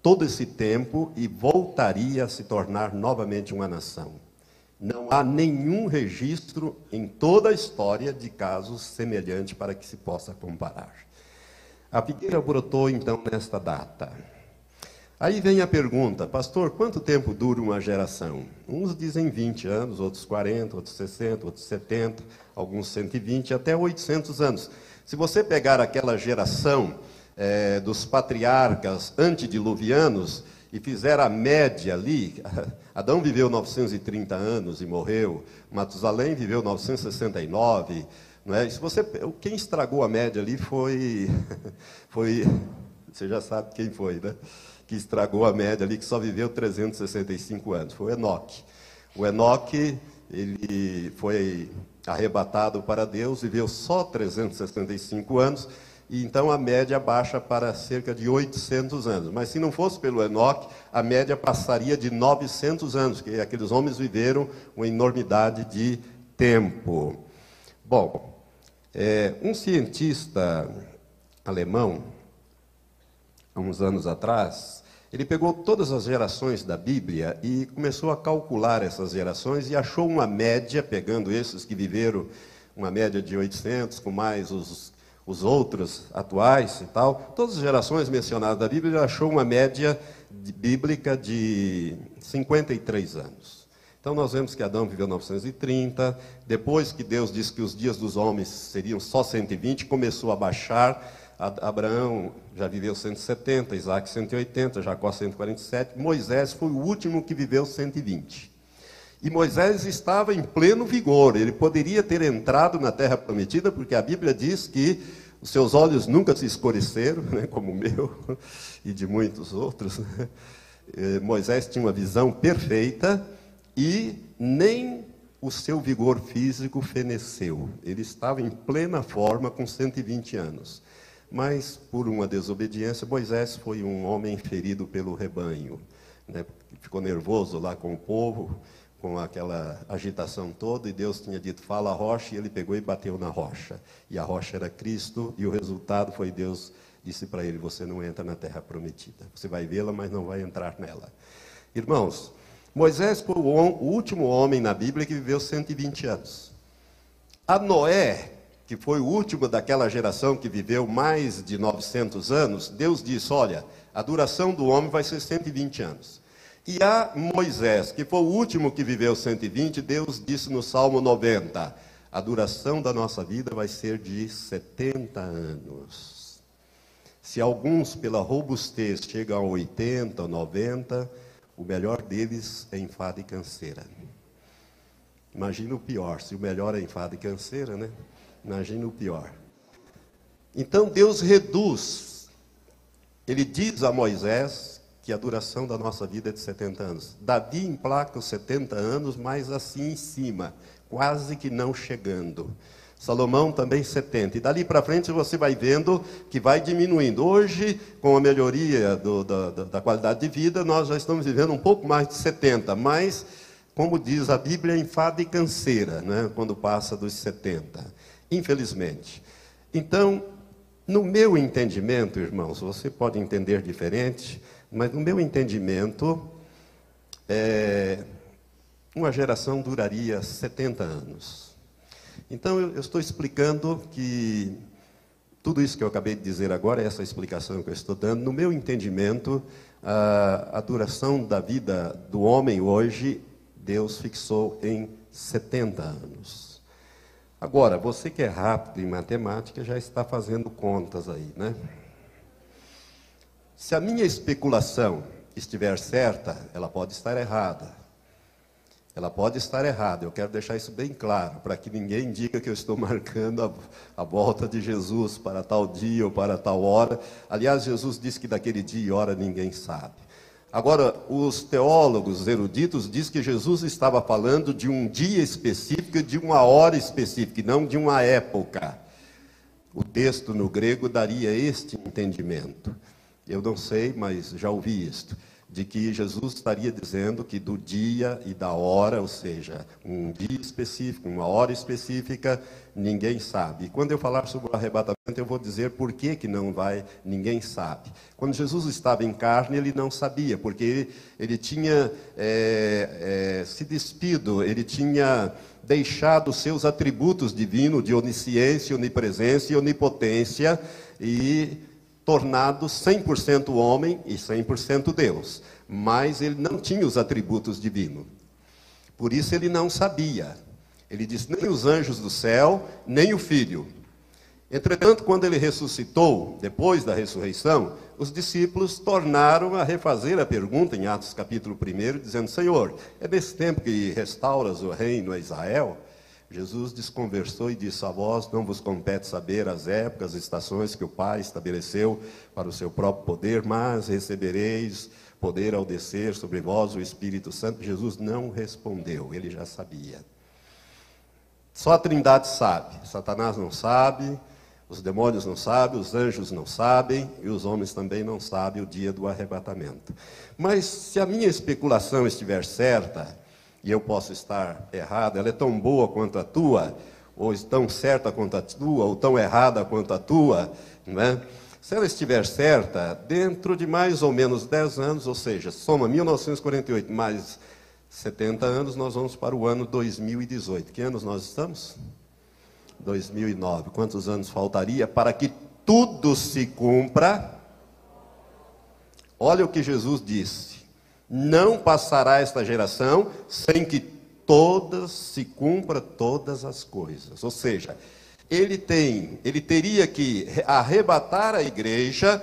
todo esse tempo e voltaria a se tornar novamente uma nação. Não há nenhum registro em toda a história de casos semelhantes para que se possa comparar. A figueira brotou, então, nesta data. Aí vem a pergunta: pastor, quanto tempo dura uma geração? Uns dizem 20 anos, outros 40, outros 60, outros 70, alguns 120, até 800 anos. Se você pegar aquela geração dos patriarcas antediluvianos e fizer a média ali, Adão viveu 930 anos e morreu, Matusalém viveu 969, não é? Quem estragou a média ali foi, você já sabe quem foi, né? Que estragou a média ali, que só viveu 365 anos, foi o Enoque. O Enoque, ele foi arrebatado para Deus, viveu só 365 anos, e então a média baixa para cerca de 800 anos. Mas se não fosse pelo Enoque, a média passaria de 900 anos, porque aqueles homens viveram uma enormidade de tempo. Bom, um cientista alemão, há uns anos atrás, ele pegou todas as gerações da Bíblia e começou a calcular essas gerações e achou uma média, pegando esses que viveram uma média de 800, com mais os outros atuais e tal, todas as gerações mencionadas da Bíblia, ele achou uma média bíblica de 53 anos. Então nós vemos que Adão viveu 930, depois que Deus disse que os dias dos homens seriam só 120, começou a baixar. Abraão já viveu 170, Isaac 180, Jacó 147, Moisés foi o último que viveu 120. E Moisés estava em pleno vigor, ele poderia ter entrado na terra prometida, porque a Bíblia diz que os seus olhos nunca se escureceram, né, como o meu e de muitos outros, né? Moisés tinha uma visão perfeita e nem o seu vigor físico feneceu. Ele estava em plena forma com 120 anos. Mas, por uma desobediência, Moisés foi um homem ferido pelo rebanho, né? Ficou nervoso lá com o povo, com aquela agitação toda, e Deus tinha dito, fala a rocha, e ele pegou e bateu na rocha. E a rocha era Cristo, e o resultado foi Deus disse para ele, você não entra na terra prometida. Você vai vê-la, mas não vai entrar nela. Irmãos, Moisés foi o último homem na Bíblia que viveu 120 anos. A Noé, que foi o último daquela geração que viveu mais de 900 anos, Deus disse, olha, a duração do homem vai ser 120 anos. E a Moisés, que foi o último que viveu 120, Deus disse no Salmo 90, a duração da nossa vida vai ser de 70 anos. Se alguns, pela robustez, chegam a 80, 90, o melhor deles é enfado e canseira. Imagina o pior, se o melhor é enfado e canseira, né? Imagina o pior. Então Deus reduz. Ele diz a Moisés que a duração da nossa vida é de 70 anos. Davi emplaca os 70 anos, mas assim em cima, quase que não chegando. Salomão também 70. E dali para frente você vai vendo que vai diminuindo. Hoje, com a melhoria da qualidade de vida, nós já estamos vivendo um pouco mais de 70. Mas, como diz a Bíblia, enfada e canseira, né, quando passa dos 70. Infelizmente. Então, no meu entendimento, irmãos, você pode entender diferente, mas no meu entendimento, uma geração duraria 70 anos. Então, eu estou explicando que tudo isso que eu acabei de dizer agora, essa explicação que eu estou dando, no meu entendimento, a duração da vida do homem hoje, Deus fixou em 70 anos. Agora, você que é rápido em matemática, já está fazendo contas aí, né? Se a minha especulação estiver certa, ela pode estar errada. Ela pode estar errada, eu quero deixar isso bem claro, para que ninguém diga que eu estou marcando a volta de Jesus para tal dia ou para tal hora. Aliás, Jesus disse que daquele dia e hora ninguém sabe. Agora, os teólogos eruditos dizem que Jesus estava falando de um dia específico, de uma hora específica, e não de uma época. O texto no grego daria este entendimento. Eu não sei, mas já ouvi isto. De que Jesus estaria dizendo que do dia e da hora, ou seja, um dia específico, uma hora específica, ninguém sabe. E quando eu falar sobre o arrebatamento, eu vou dizer por que não vai, ninguém sabe. Quando Jesus estava em carne, ele não sabia, porque ele tinha se despido, ele tinha deixado seus atributos divinos de onisciência, onipresença e onipotência, e tornado 100% homem e 100% Deus. Mas ele não tinha os atributos divinos. Por isso ele não sabia. Ele disse, nem os anjos do céu, nem o Filho. Entretanto, quando ele ressuscitou, depois da ressurreição, os discípulos tornaram a refazer a pergunta em Atos capítulo 1, dizendo, Senhor, é nesse tempo que restauras o reino a Israel? Jesus desconversou e disse, a vós não vos compete saber as épocas, as estações que o Pai estabeleceu para o seu próprio poder, mas recebereis poder ao descer sobre vós o Espírito Santo. Jesus não respondeu, ele já sabia. Só a Trindade sabe, Satanás não sabe, os demônios não sabem, os anjos não sabem, e os homens também não sabem o dia do arrebatamento. Mas se a minha especulação estiver certa, e eu posso estar errado, ela é tão boa quanto a tua, ou tão certa quanto a tua, ou tão errada quanto a tua, não é? Se ela estiver certa, dentro de mais ou menos 10 anos, ou seja, soma 1948 mais 70 anos, nós vamos para o ano 2018. Que anos nós estamos? 2009. Quantos anos faltaria para que tudo se cumpra? Olha o que Jesus disse. Não passará esta geração sem que se cumpra todas as coisas. Ou seja, ele teria que arrebatar a igreja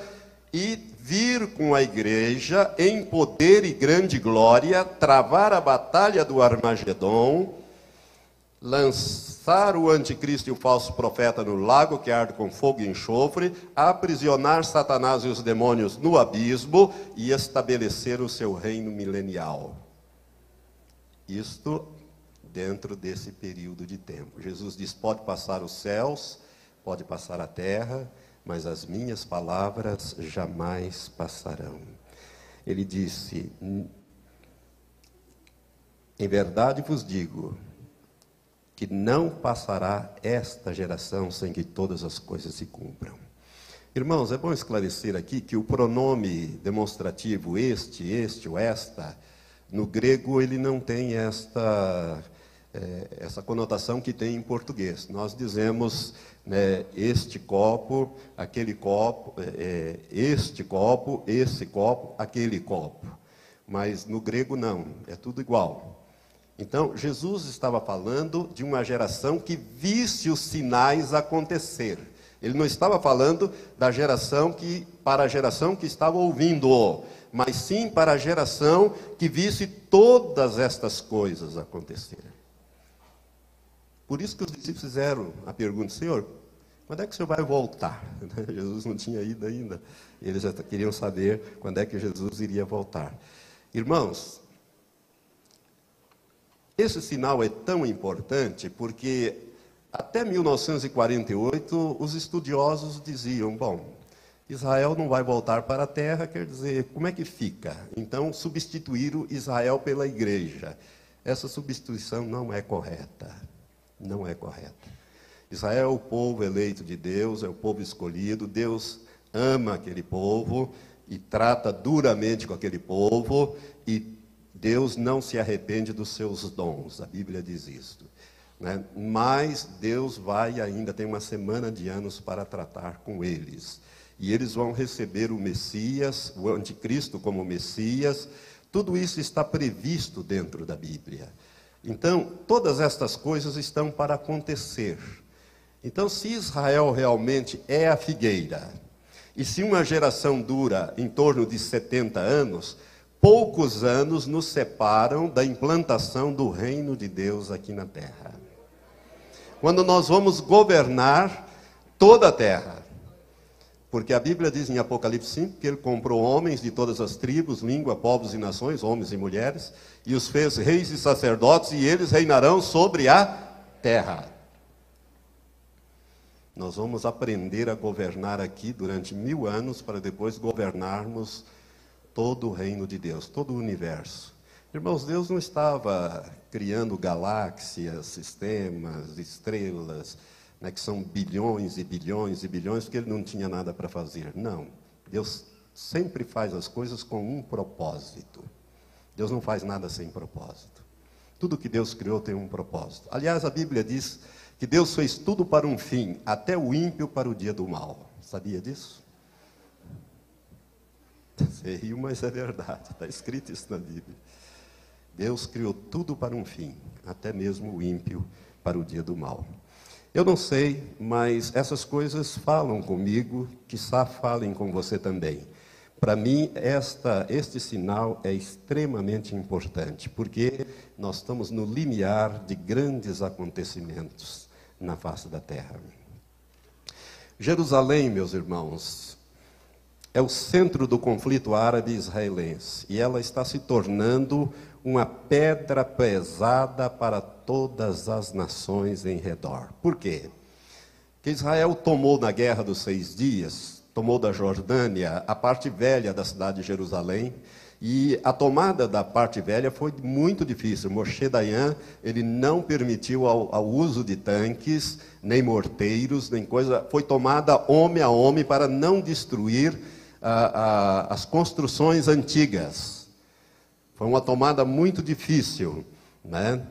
e vir com a igreja em poder e grande glória, travar a batalha do Armagedon, lançar o anticristo e o falso profeta no lago que arde com fogo e enxofre, aprisionar Satanás e os demônios no abismo e estabelecer o seu reino milenial. Isto dentro desse período de tempo. Jesus diz, pode passar os céus, pode passar a terra, mas as minhas palavras jamais passarão. Ele disse, Em verdade vos digo que não passará esta geração sem que todas as coisas se cumpram. Irmãos, é bom esclarecer aqui que o pronome demonstrativo este ou esta, no grego ele não tem essa conotação que tem em português. Nós dizemos, né, este copo, aquele copo, este copo, esse copo, aquele copo. Mas no grego não, é tudo igual. Então, Jesus estava falando de uma geração que visse os sinais acontecer. Ele não estava falando para a geração que estava ouvindo, mas sim para a geração que visse todas estas coisas acontecerem. Por isso que os discípulos fizeram a pergunta: Senhor, quando é que o Senhor vai voltar? Jesus não tinha ido ainda. Eles já queriam saber quando é que Jesus iria voltar. Irmãos, esse sinal é tão importante porque até 1948 os estudiosos diziam, bom, Israel não vai voltar para a terra, quer dizer, como é que fica? Então substituíram Israel pela igreja. Essa substituição não é correta. Não é correta. Israel é o povo eleito de Deus, é o povo escolhido. Deus ama aquele povo e trata duramente com aquele povo, e Deus não se arrepende dos seus dons, a Bíblia diz isso, né? Mas Deus tem uma semana de anos para tratar com eles, e eles vão receber o Messias, o anticristo como Messias. Tudo isso está previsto dentro da Bíblia. Então, todas estas coisas estão para acontecer. Então, se Israel realmente é a figueira, e se uma geração dura em torno de 70 anos, poucos anos nos separam da implantação do reino de Deus aqui na terra. Quando nós vamos governar toda a terra. Porque a Bíblia diz em Apocalipse 5 que ele comprou homens de todas as tribos, língua, povos e nações, homens e mulheres, e os fez reis e sacerdotes, e eles reinarão sobre a terra. Nós vamos aprender a governar aqui durante 1000 anos, para depois governarmos todo o reino de Deus, todo o universo. Irmãos, Deus não estava criando galáxias, sistemas, estrelas, né, que são bilhões e bilhões e bilhões, porque ele não tinha nada para fazer. Não. Deus sempre faz as coisas com um propósito. Deus não faz nada sem propósito. Tudo que Deus criou tem um propósito. Aliás, a Bíblia diz que Deus fez tudo para um fim, até o ímpio para o dia do mal. Sabia disso? Você riu, mas é verdade. Está escrito isso na Bíblia. Deus criou tudo para um fim, até mesmo o ímpio para o dia do mal. Eu não sei, mas essas coisas falam comigo, quiçá falem com você também. Para mim, este sinal é extremamente importante, porque nós estamos no limiar de grandes acontecimentos na face da terra. Jerusalém, meus irmãos, é o centro do conflito árabe-israelense, e ela está se tornando uma pedra pesada para todas as nações em redor. Por quê? Porque Israel tomou na Guerra dos 6 Dias, tomou da Jordânia a parte velha da cidade de Jerusalém, e a tomada da parte velha foi muito difícil. Moshe Dayan, ele não permitiu ao uso de tanques, nem morteiros, nem coisa, foi tomada homem a homem para não destruir as construções antigas. Foi uma tomada muito difícil, né?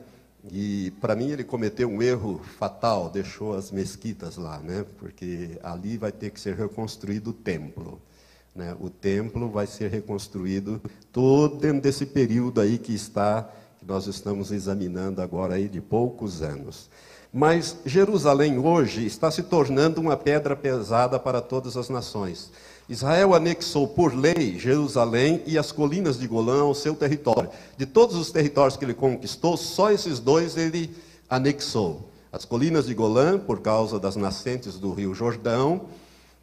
E para mim ele cometeu um erro fatal, deixou as mesquitas lá, né? Porque ali vai ter que ser reconstruído o templo, né? O templo vai ser reconstruído todo dentro desse período aí que nós estamos examinando agora aí de poucos anos. Mas Jerusalém hoje está se tornando uma pedra pesada para todas as nações. Israel anexou por lei Jerusalém e as colinas de Golã ao seu território. De todos os territórios que ele conquistou, só esses 2 ele anexou. As colinas de Golã, por causa das nascentes do rio Jordão,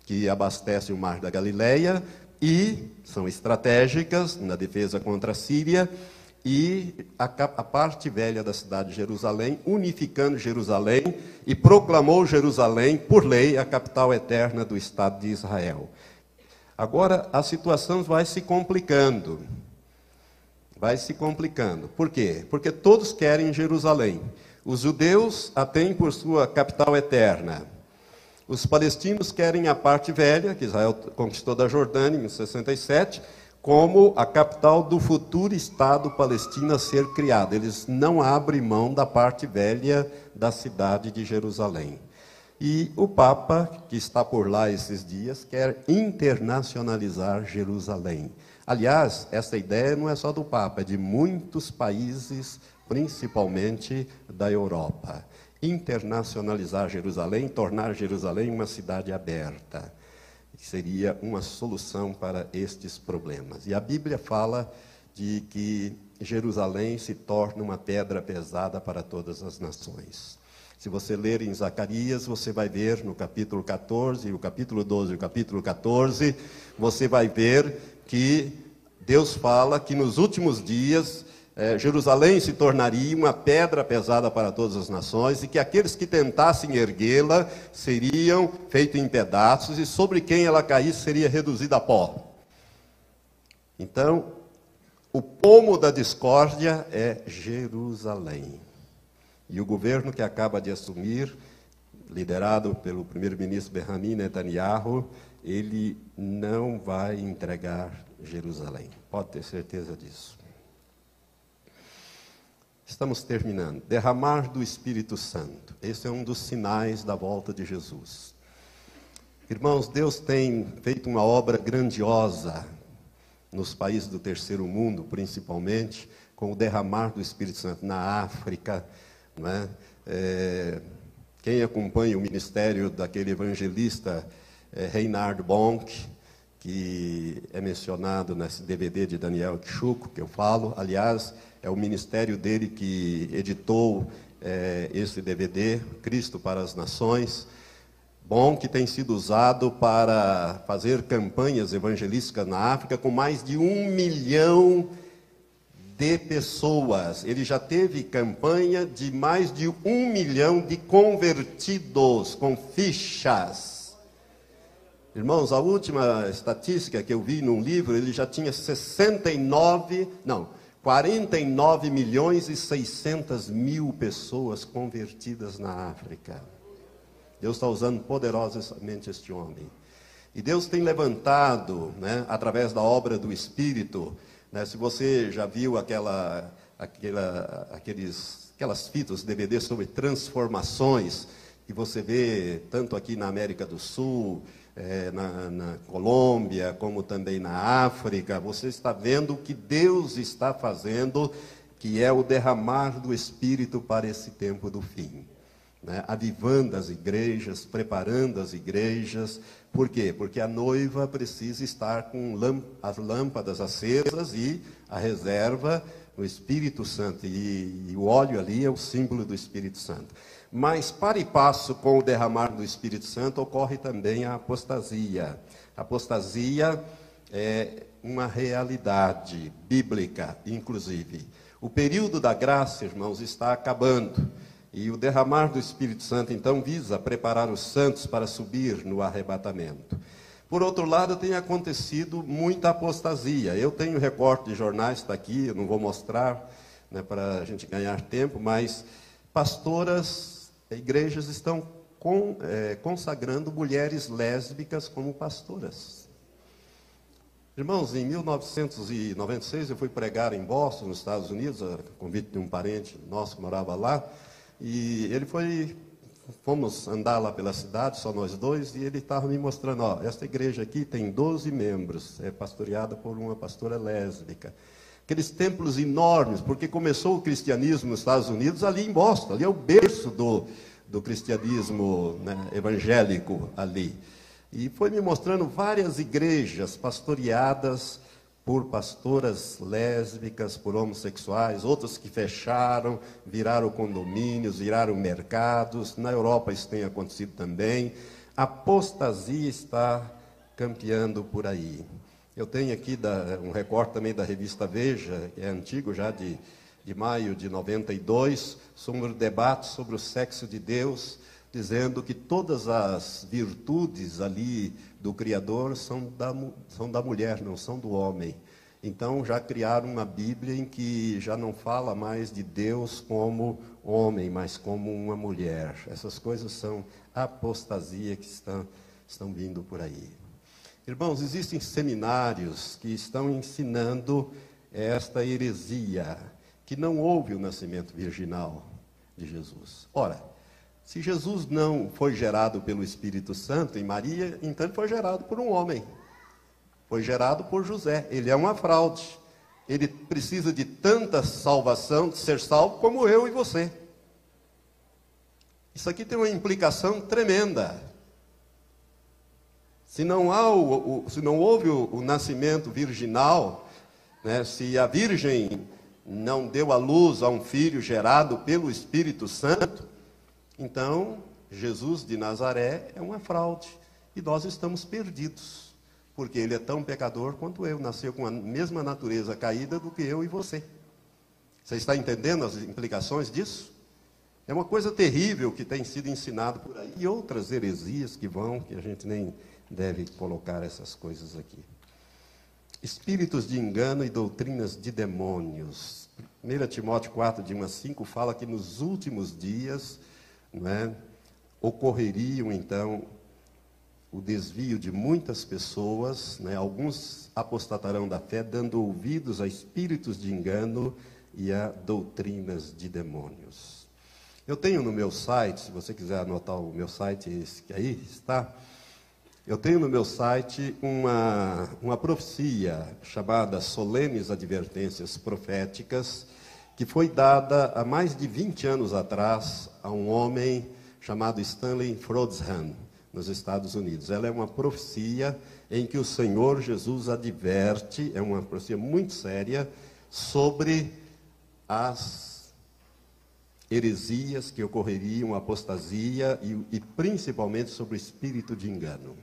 que abastece o mar da Galileia, e são estratégicas na defesa contra a Síria, e a parte velha da cidade de Jerusalém, unificando Jerusalém, e proclamou Jerusalém, por lei, a capital eterna do Estado de Israel. Agora, a situação vai se complicando. vai se complicando. Por quê? Porque todos querem Jerusalém. Os judeus a têm por sua capital eterna. Os palestinos querem a parte velha, que Israel conquistou da Jordânia em 67, como a capital do futuro Estado palestino a ser criado. Eles não abrem mão da parte velha da cidade de Jerusalém. E o Papa, que está por lá esses dias, quer internacionalizar Jerusalém. Aliás, essa ideia não é só do Papa, é de muitos países, principalmente da Europa. Internacionalizar Jerusalém, tornar Jerusalém uma cidade aberta. Seria uma solução para estes problemas. E a Bíblia fala de que Jerusalém se torna uma pedra pesada para todas as nações. Se você ler em Zacarias, você vai ver no capítulo 14, o capítulo 12 e o capítulo 14, você vai ver que Deus fala que nos últimos dias Jerusalém se tornaria uma pedra pesada para todas as nações e que aqueles que tentassem erguê-la seriam feitos em pedaços e sobre quem ela caísse seria reduzida a pó. Então, o pomo da discórdia é Jerusalém. E o governo que acaba de assumir, liderado pelo primeiro-ministro Benjamin Netanyahu, ele não vai entregar Jerusalém. Pode ter certeza disso. Estamos terminando. Derramar do Espírito Santo. Esse é um dos sinais da volta de Jesus. Irmãos, Deus tem feito uma obra grandiosa nos países do terceiro mundo, principalmente, com o derramar do Espírito Santo na África. Não é? Quem acompanha o ministério daquele evangelista Reinhard Bonk, que é mencionado nesse DVD de Daniel Kchuko, que eu falo, aliás, é o ministério dele que editou esse DVD, Cristo para as Nações. Bom, que tem sido usado para fazer campanhas evangelísticas na África com mais de 1 milhão de pessoas. Ele já teve campanha de mais de 1 milhão de convertidos com fichas. Irmãos, a última estatística que eu vi num livro, ele já tinha 49 milhões e 600 mil pessoas convertidas na África. Deus está usando poderosamente este homem. E Deus tem levantado, né, através da obra do Espírito, né, se você já viu aquelas fitas, DVDs sobre transformações, que você vê tanto aqui na América do Sul, na Colômbia, como também na África, você está vendo o que Deus está fazendo, que é o derramar do Espírito para esse tempo do fim. Né? Avivando as igrejas, preparando as igrejas. Por quê? Porque a noiva precisa estar com as lâmpadas acesas e a reserva no Espírito Santo. E o óleo ali é o símbolo do Espírito Santo. Mas, para e passo com o derramar do Espírito Santo, ocorre também a apostasia. A apostasia é uma realidade bíblica, inclusive. O período da graça, irmãos, está acabando. E o derramar do Espírito Santo, então, visa preparar os santos para subir no arrebatamento. Por outro lado, tem acontecido muita apostasia. Eu tenho recorte de jornais, está aqui, eu não vou mostrar, né, para a gente ganhar tempo, mas pastoras, igrejas estão consagrando mulheres lésbicas como pastoras. Irmãos, em 1996 eu fui pregar em Boston, nos Estados Unidos, a convite de um parente nosso que morava lá, e fomos andar lá pela cidade, só nós dois, e ele estava me mostrando, esta igreja aqui tem 12 membros, é pastoreada por uma pastora lésbica. Aqueles templos enormes, porque começou o cristianismo nos Estados Unidos ali em Boston, ali é o berço do cristianismo, né, evangélico ali. E foi me mostrando várias igrejas pastoreadas por pastoras lésbicas, por homossexuais, outras que fecharam, viraram condomínios, viraram mercados. Na Europa isso tem acontecido também. A apostasia está campeando por aí. Eu tenho aqui um recorte também da revista Veja, que é antigo já, de maio de 92, sobre o debate sobre o sexo de Deus, dizendo que todas as virtudes ali do Criador são da mulher, não são do homem. Então já criaram uma Bíblia em que já não fala mais de Deus como homem, mas como uma mulher. Essas coisas são apostasia que estão vindo por aí. Irmãos, existem seminários que estão ensinando esta heresia, que não houve o nascimento virginal de Jesus. Ora, se Jesus não foi gerado pelo Espírito Santo em Maria, então ele foi gerado por um homem. Foi gerado por José. Ele é uma fraude. Ele precisa de tanta salvação, de ser salvo, como eu e você. Isso aqui tem uma implicação tremenda. Se não houve o nascimento virginal, né, se a Virgem não deu à luz a um filho gerado pelo Espírito Santo, então Jesus de Nazaré é uma fraude. E nós estamos perdidos. Porque ele é tão pecador quanto eu, nasceu com a mesma natureza caída do que eu e você. Você está entendendo as implicações disso? É uma coisa terrível que tem sido ensinado por aí. E outras heresias que a gente nem deve colocar essas coisas aqui. Espíritos de engano e doutrinas de demônios. 1 Timóteo 4, de 1 a 5, fala que nos últimos dias, não é, ocorreriam, então, o desvio de muitas pessoas, né? Alguns apostatarão da fé, dando ouvidos a espíritos de engano e a doutrinas de demônios. Eu tenho no meu site, se você quiser anotar o meu site, esse que aí está, eu tenho no meu site uma profecia chamada Solenes Advertências Proféticas, que foi dada há mais de 20 anos atrás a um homem chamado Stanley Frodsham, nos Estados Unidos. Ela é uma profecia em que o Senhor Jesus adverte, é uma profecia muito séria, sobre as heresias que ocorreriam, a apostasia e principalmente sobre o espírito de engano.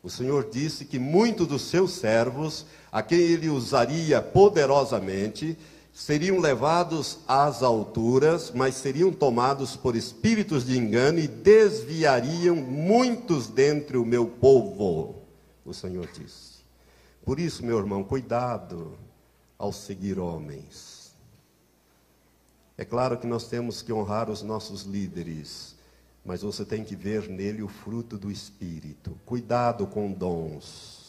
O Senhor disse que muitos dos seus servos, a quem ele usaria poderosamente, seriam levados às alturas, mas seriam tomados por espíritos de engano e desviariam muitos dentre o meu povo, o Senhor disse. Por isso, meu irmão, cuidado ao seguir homens. É claro que nós temos que honrar os nossos líderes, mas você tem que ver nele o fruto do Espírito. Cuidado com dons.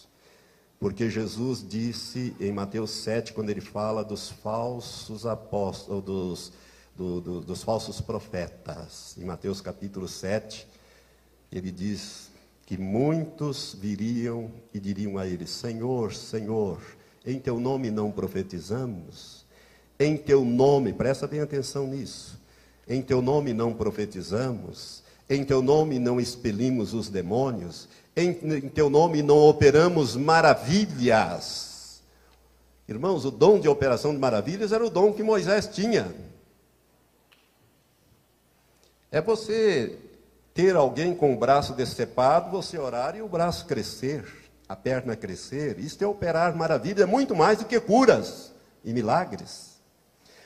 Porque Jesus disse em Mateus 7, quando ele fala dos falsos apóstolos, dos falsos profetas, em Mateus capítulo 7, ele diz que muitos viriam e diriam a ele: Senhor, Senhor, em teu nome não profetizamos? Em teu nome, presta bem atenção nisso, em teu nome não profetizamos? Em teu nome não expelimos os demônios? Em teu nome não operamos maravilhas? Irmãos, o dom de operação de maravilhas era o dom que Moisés tinha. É você ter alguém com o braço decepado, você orar e o braço crescer, a perna crescer. Isto é operar maravilhas, é muito mais do que curas e milagres.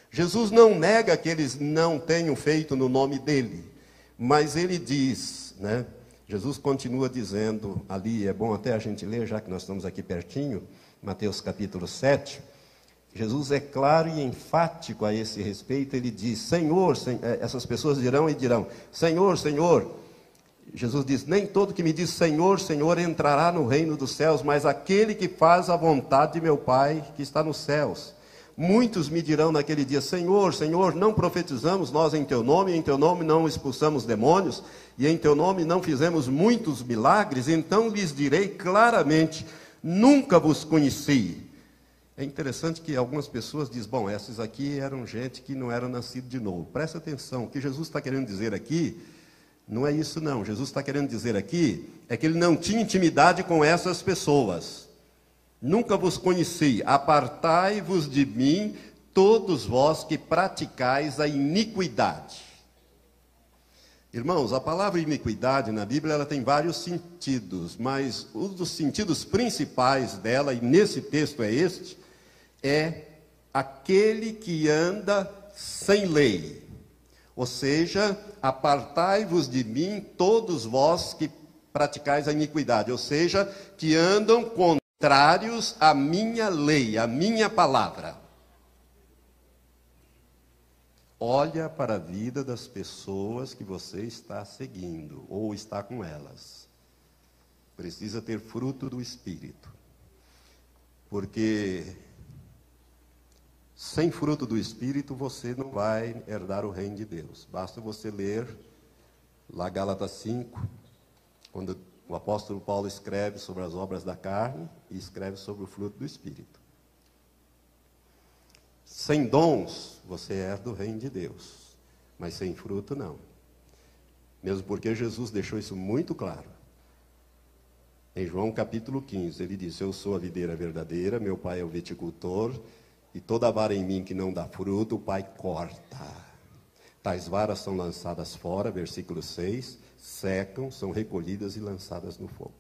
Jesus não nega que eles não tenham feito no nome dele, mas ele diz, né? Jesus continua dizendo ali, é bom até a gente ler, já que nós estamos aqui pertinho, Mateus capítulo 7, Jesus é claro e enfático a esse respeito, ele diz: Senhor, essas pessoas dirão, Senhor, Senhor. Jesus diz: nem todo que me diz Senhor, Senhor entrará no reino dos céus, mas aquele que faz a vontade de meu Pai que está nos céus. Muitos me dirão naquele dia: Senhor, Senhor, não profetizamos nós em teu nome não expulsamos demônios, e em teu nome não fizemos muitos milagres? Então lhes direi claramente: nunca vos conheci. É interessante que algumas pessoas dizem: bom, esses aqui eram gente que não era nascido de novo. Presta atenção, o que Jesus está querendo dizer aqui não é isso não. Jesus está querendo dizer aqui é que ele não tinha intimidade com essas pessoas. Nunca vos conheci, apartai-vos de mim, todos vós que praticais a iniquidade. Irmãos, a palavra iniquidade na Bíblia ela tem vários sentidos, mas um dos sentidos principais dela, e nesse texto é este, é aquele que anda sem lei. Ou seja, apartai-vos de mim, todos vós que praticais a iniquidade. Ou seja, que andam com contrários à minha lei, à minha palavra. Olha para a vida das pessoas que você está seguindo, ou está com elas. Precisa ter fruto do Espírito. Porque sem fruto do Espírito você não vai herdar o reino de Deus. Basta você ler lá Gálatas 5, quando o apóstolo Paulo escreve sobre as obras da carne e escreve sobre o fruto do Espírito. Sem dons, você herda o reino de Deus, mas sem fruto, não. Mesmo porque Jesus deixou isso muito claro. Em João capítulo 15, ele disse: eu sou a videira verdadeira, meu pai é o viticultor, e toda vara em mim que não dá fruto, o pai corta. Tais varas são lançadas fora, versículo 6, secam, são recolhidas e lançadas no fogo.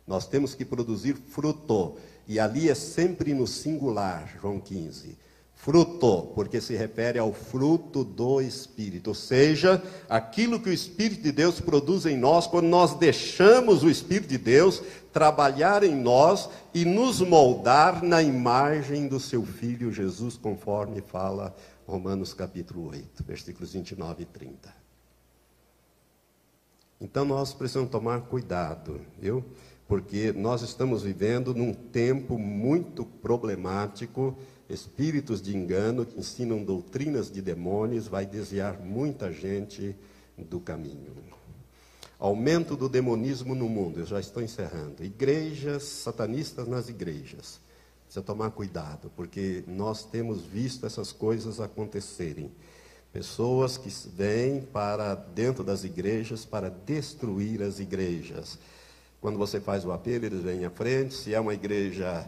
Nós temos que produzir fruto, e ali é sempre no singular, João 15. Fruto, porque se refere ao fruto do Espírito, ou seja, aquilo que o Espírito de Deus produz em nós, quando nós deixamos o Espírito de Deus trabalhar em nós e nos moldar na imagem do seu Filho Jesus, conforme fala Romanos capítulo 8, versículos 29 e 30. Então nós precisamos tomar cuidado, viu? Porque nós estamos vivendo num tempo muito problemático. Espíritos de engano que ensinam doutrinas de demônios vai desviar muita gente do caminho. Aumento do demonismo no mundo, eu já estou encerrando. Igrejas satanistas nas igrejas. Precisa tomar cuidado, porque nós temos visto essas coisas acontecerem. Pessoas que vêm para dentro das igrejas para destruir as igrejas. Quando você faz o apelo, eles vêm à frente. Se é uma igreja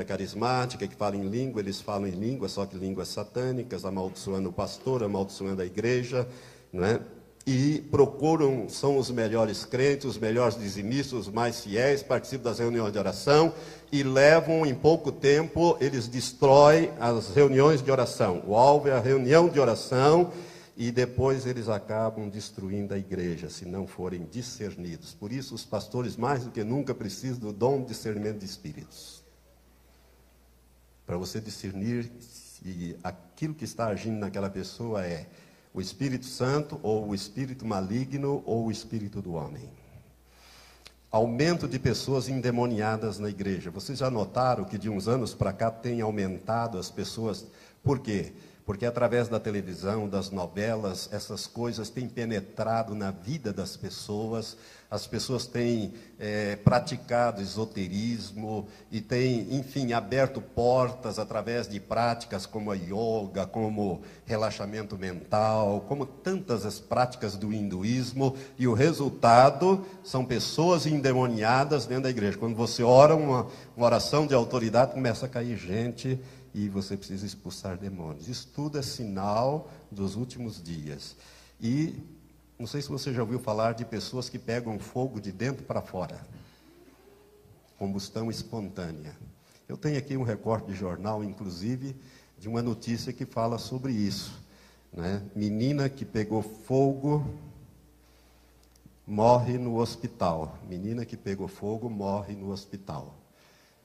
carismática que fala em língua, eles falam em língua, só que línguas satânicas, amaldiçoando o pastor, amaldiçoando a igreja, não é? E procuram, são os melhores crentes, os melhores dizimistas, os mais fiéis, participam das reuniões de oração e levam em pouco tempo, eles destroem as reuniões de oração. O alvo é a reunião de oração e depois eles acabam destruindo a igreja, se não forem discernidos. Por isso, os pastores, mais do que nunca, precisam do dom de discernimento de espíritos. Para você discernir se aquilo que está agindo naquela pessoa é o Espírito Santo, ou o Espírito maligno, ou o Espírito do homem. Aumento de pessoas endemoniadas na igreja. Vocês já notaram que de uns anos para cá tem aumentado as pessoas? Por quê? Porque através da televisão, das novelas, essas coisas têm penetrado na vida das pessoas. As pessoas têm praticado esoterismo e têm, enfim, aberto portas através de práticas como a yoga, como relaxamento mental, como tantas as práticas do hinduísmo. E o resultado são pessoas endemoniadas dentro da igreja. Quando você ora uma oração de autoridade, começa a cair gente e você precisa expulsar demônios. Isso tudo é sinal dos últimos dias. E não sei se você já ouviu falar de pessoas que pegam fogo de dentro para fora. Combustão espontânea. Eu tenho aqui um recorte de jornal, inclusive, de uma notícia que fala sobre isso, né? Menina que pegou fogo morre no hospital. Menina que pegou fogo morre no hospital.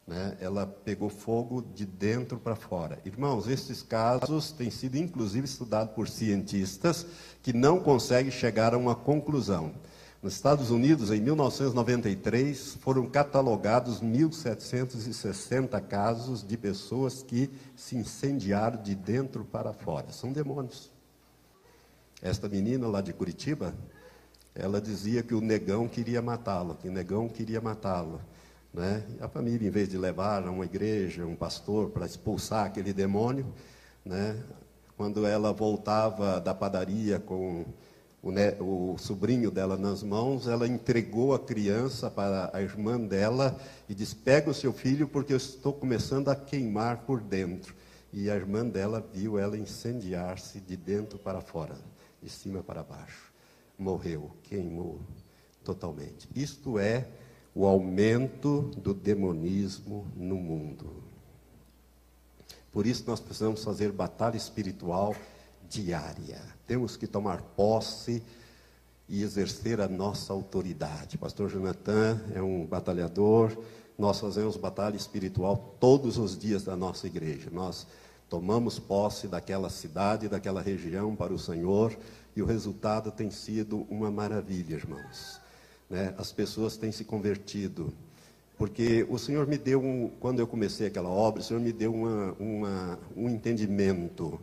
Né? Ela pegou fogo de dentro para fora. Irmãos, esses casos têm sido inclusive estudados por cientistas que não conseguem chegar a uma conclusão. Nos Estados Unidos, em 1993, foram catalogados 1.760 casos de pessoas que se incendiaram de dentro para fora. São demônios. Esta menina lá de Curitiba, ela dizia que o negão queria matá-la, que o negão queria matá-la. Né? A família, em vez de levar a uma igreja, um pastor, para expulsar aquele demônio, né? Quando ela voltava da padaria com o sobrinho dela nas mãos, ela entregou a criança para a irmã dela e disse: pega o seu filho porque eu estou começando a queimar por dentro. E a irmã dela viu ela incendiar-se de dentro para fora, de cima para baixo. Morreu, queimou totalmente. Isto é o aumento do demonismo no mundo. Por isso nós precisamos fazer batalha espiritual diária. Temos que tomar posse e exercer a nossa autoridade. Pastor Jonathan é um batalhador, nós fazemos batalha espiritual todos os dias da nossa igreja. Nós tomamos posse daquela cidade, daquela região para o Senhor, e o resultado tem sido uma maravilha, irmãos. Né? As pessoas têm se convertido, porque o Senhor me deu, quando eu comecei aquela obra, o Senhor me deu um entendimento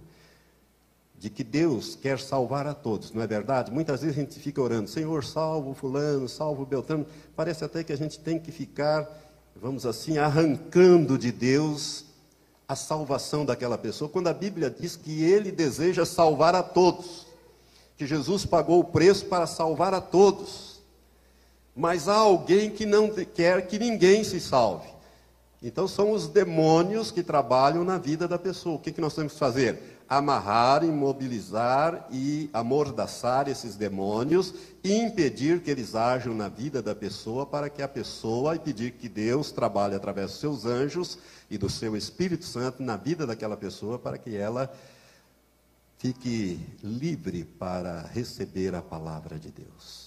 de que Deus quer salvar a todos, não é verdade? Muitas vezes a gente fica orando, Senhor, salva o fulano, salva o Beltrano. Parece até que a gente tem que ficar, vamos assim, arrancando de Deus a salvação daquela pessoa, quando a Bíblia diz que Ele deseja salvar a todos, que Jesus pagou o preço para salvar a todos. Mas há alguém que não quer que ninguém se salve. Então são os demônios que trabalham na vida da pessoa. O que nós temos que fazer? Amarrar, imobilizar e amordaçar esses demônios e impedir que eles ajam na vida da pessoa, para que a pessoa, e pedir que Deus trabalhe através dos seus anjos e do seu Espírito Santo na vida daquela pessoa, para que ela fique livre para receber a palavra de Deus.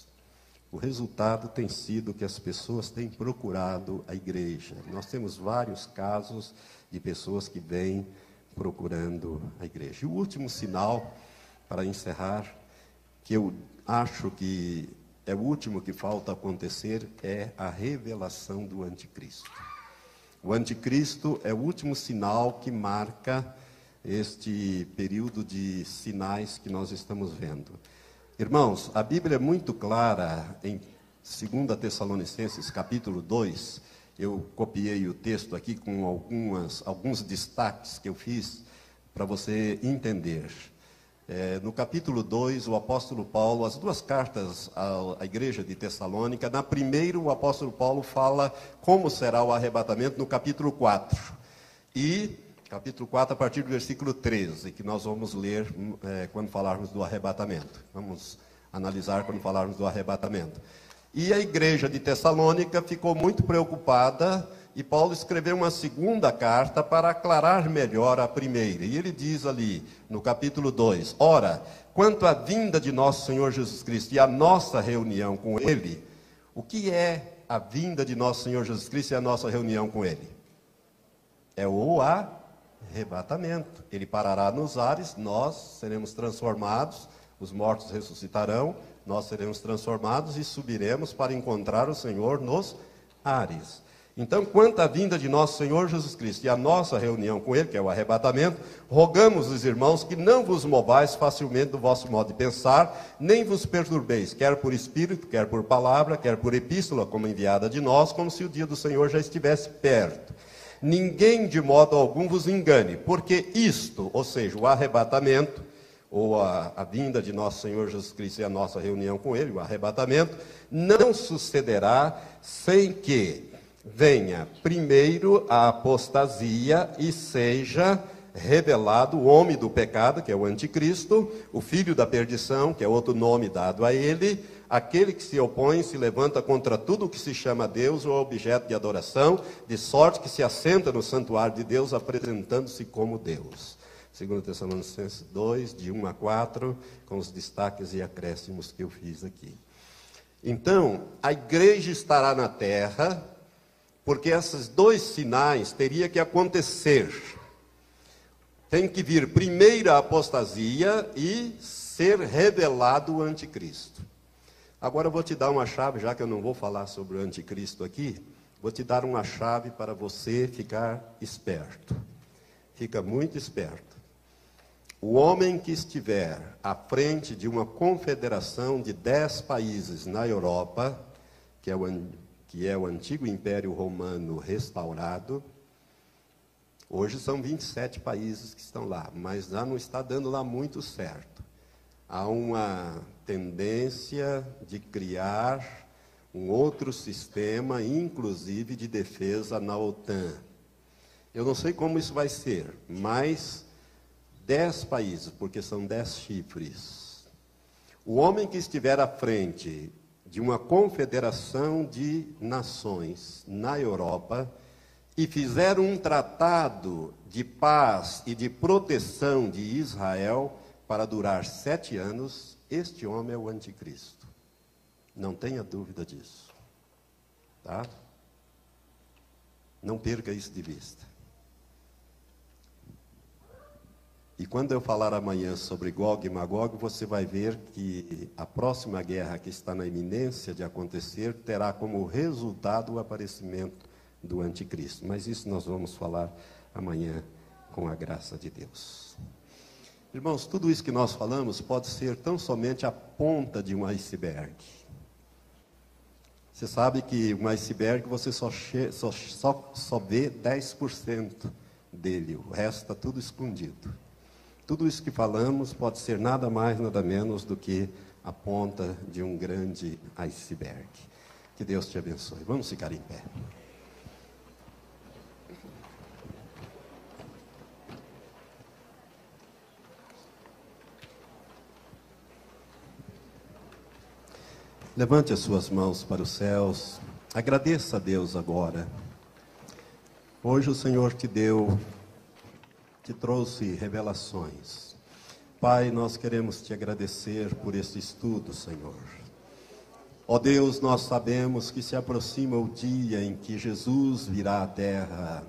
O resultado tem sido que as pessoas têm procurado a igreja. Nós temos vários casos de pessoas que vêm procurando a igreja. E o último sinal, para encerrar, que eu acho que é o último que falta acontecer, é a revelação do anticristo. O anticristo é o último sinal que marca este período de sinais que nós estamos vendo. Irmãos, a Bíblia é muito clara em 2 Tessalonicenses, capítulo 2. Eu copiei o texto aqui com alguns destaques que eu fiz para você entender. No capítulo 2, o apóstolo Paulo, as duas cartas à igreja de Tessalônica, na primeira o apóstolo Paulo fala como será o arrebatamento no capítulo 4. E capítulo 4, a partir do versículo 13, que nós vamos ler quando falarmos do arrebatamento. Vamos analisar quando falarmos do arrebatamento. E a igreja de Tessalônica ficou muito preocupada, e Paulo escreveu uma segunda carta para aclarar melhor a primeira. E ele diz ali, no capítulo 2, ora, quanto à vinda de nosso Senhor Jesus Cristo e a nossa reunião com Ele, o que é a vinda de nosso Senhor Jesus Cristo e a nossa reunião com Ele? É o arrebatamento. Ele parará nos ares, nós seremos transformados, os mortos ressuscitarão, nós seremos transformados e subiremos para encontrar o Senhor nos ares. Então, quanto à vinda de nosso Senhor Jesus Cristo e a nossa reunião com Ele, que é o arrebatamento, rogamos os irmãos que não vos movais facilmente do vosso modo de pensar, nem vos perturbeis, quer por espírito, quer por palavra, quer por epístola, como enviada de nós, como se o dia do Senhor já estivesse perto. Ninguém de modo algum vos engane, porque isto, ou seja, o arrebatamento, ou a vinda de nosso Senhor Jesus Cristo e a nossa reunião com Ele, o arrebatamento, não sucederá sem que venha primeiro a apostasia e seja revelado o homem do pecado, que é o anticristo, o filho da perdição, que é outro nome dado a ele, aquele que se opõe, se levanta contra tudo o que se chama Deus ou objeto de adoração, de sorte que se assenta no santuário de Deus, apresentando-se como Deus. 2 Tessalonicenses 2, de 1 a 4, com os destaques e acréscimos que eu fiz aqui. Então, a igreja estará na terra, porque esses dois sinais teriam que acontecer. Tem que vir primeiro a apostasia e ser revelado o anticristo. Agora eu vou te dar uma chave, já que eu não vou falar sobre o anticristo aqui, vou te dar uma chave para você ficar esperto. Fica muito esperto. O homem que estiver à frente de uma confederação de 10 países na Europa, que é o antigo Império Romano restaurado, hoje são 27 países que estão lá, mas já não está dando lá muito certo. Há uma tendência de criar um outro sistema, inclusive de defesa na OTAN. Eu não sei como isso vai ser, mas 10 países, porque são 10 chifres. O homem que estiver à frente de uma confederação de nações na Europa e fizer um tratado de paz e de proteção de Israel para durar 7 anos, este homem é o anticristo. Não tenha dúvida disso. Tá? Não perca isso de vista. E quando eu falar amanhã sobre Gog e Magog, você vai ver que a próxima guerra que está na iminência de acontecer terá como resultado o aparecimento do anticristo. Mas isso nós vamos falar amanhã com a graça de Deus. Irmãos, tudo isso que nós falamos pode ser tão somente a ponta de um iceberg. Você sabe que um iceberg você só vê 10% dele, o resto está tudo escondido. Tudo isso que falamos pode ser nada mais, nada menos do que a ponta de um grande iceberg. Que Deus te abençoe. Vamos ficar em pé. Levante as suas mãos para os céus. Agradeça a Deus agora. Hoje o Senhor te trouxe revelações. Pai, nós queremos te agradecer por esse estudo, Senhor. Ó Deus, nós sabemos que se aproxima o dia em que Jesus virá à terra.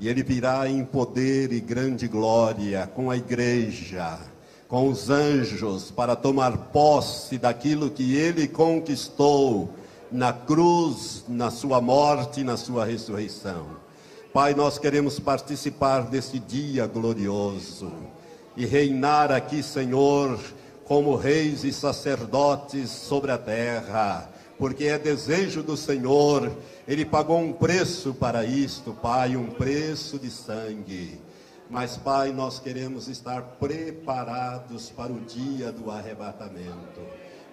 E Ele virá em poder e grande glória com a igreja, com os anjos, para tomar posse daquilo que Ele conquistou na cruz, na sua morte e na sua ressurreição. Pai, nós queremos participar desse dia glorioso e reinar aqui, Senhor, como reis e sacerdotes sobre a terra, porque é desejo do Senhor. Ele pagou um preço para isto, Pai, um preço de sangue. Mas, Pai, nós queremos estar preparados para o dia do arrebatamento.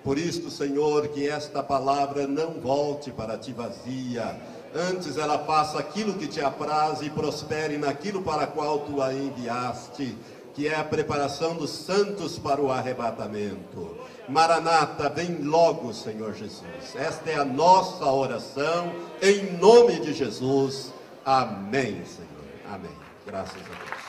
Por isso, Senhor, que esta palavra não volte para ti vazia. Antes ela faça aquilo que te apraz e prospere naquilo para qual tu a enviaste, que é a preparação dos santos para o arrebatamento. Maranata, vem logo, Senhor Jesus. Esta é a nossa oração, em nome de Jesus. Amém, Senhor. Amém. Graças a Deus.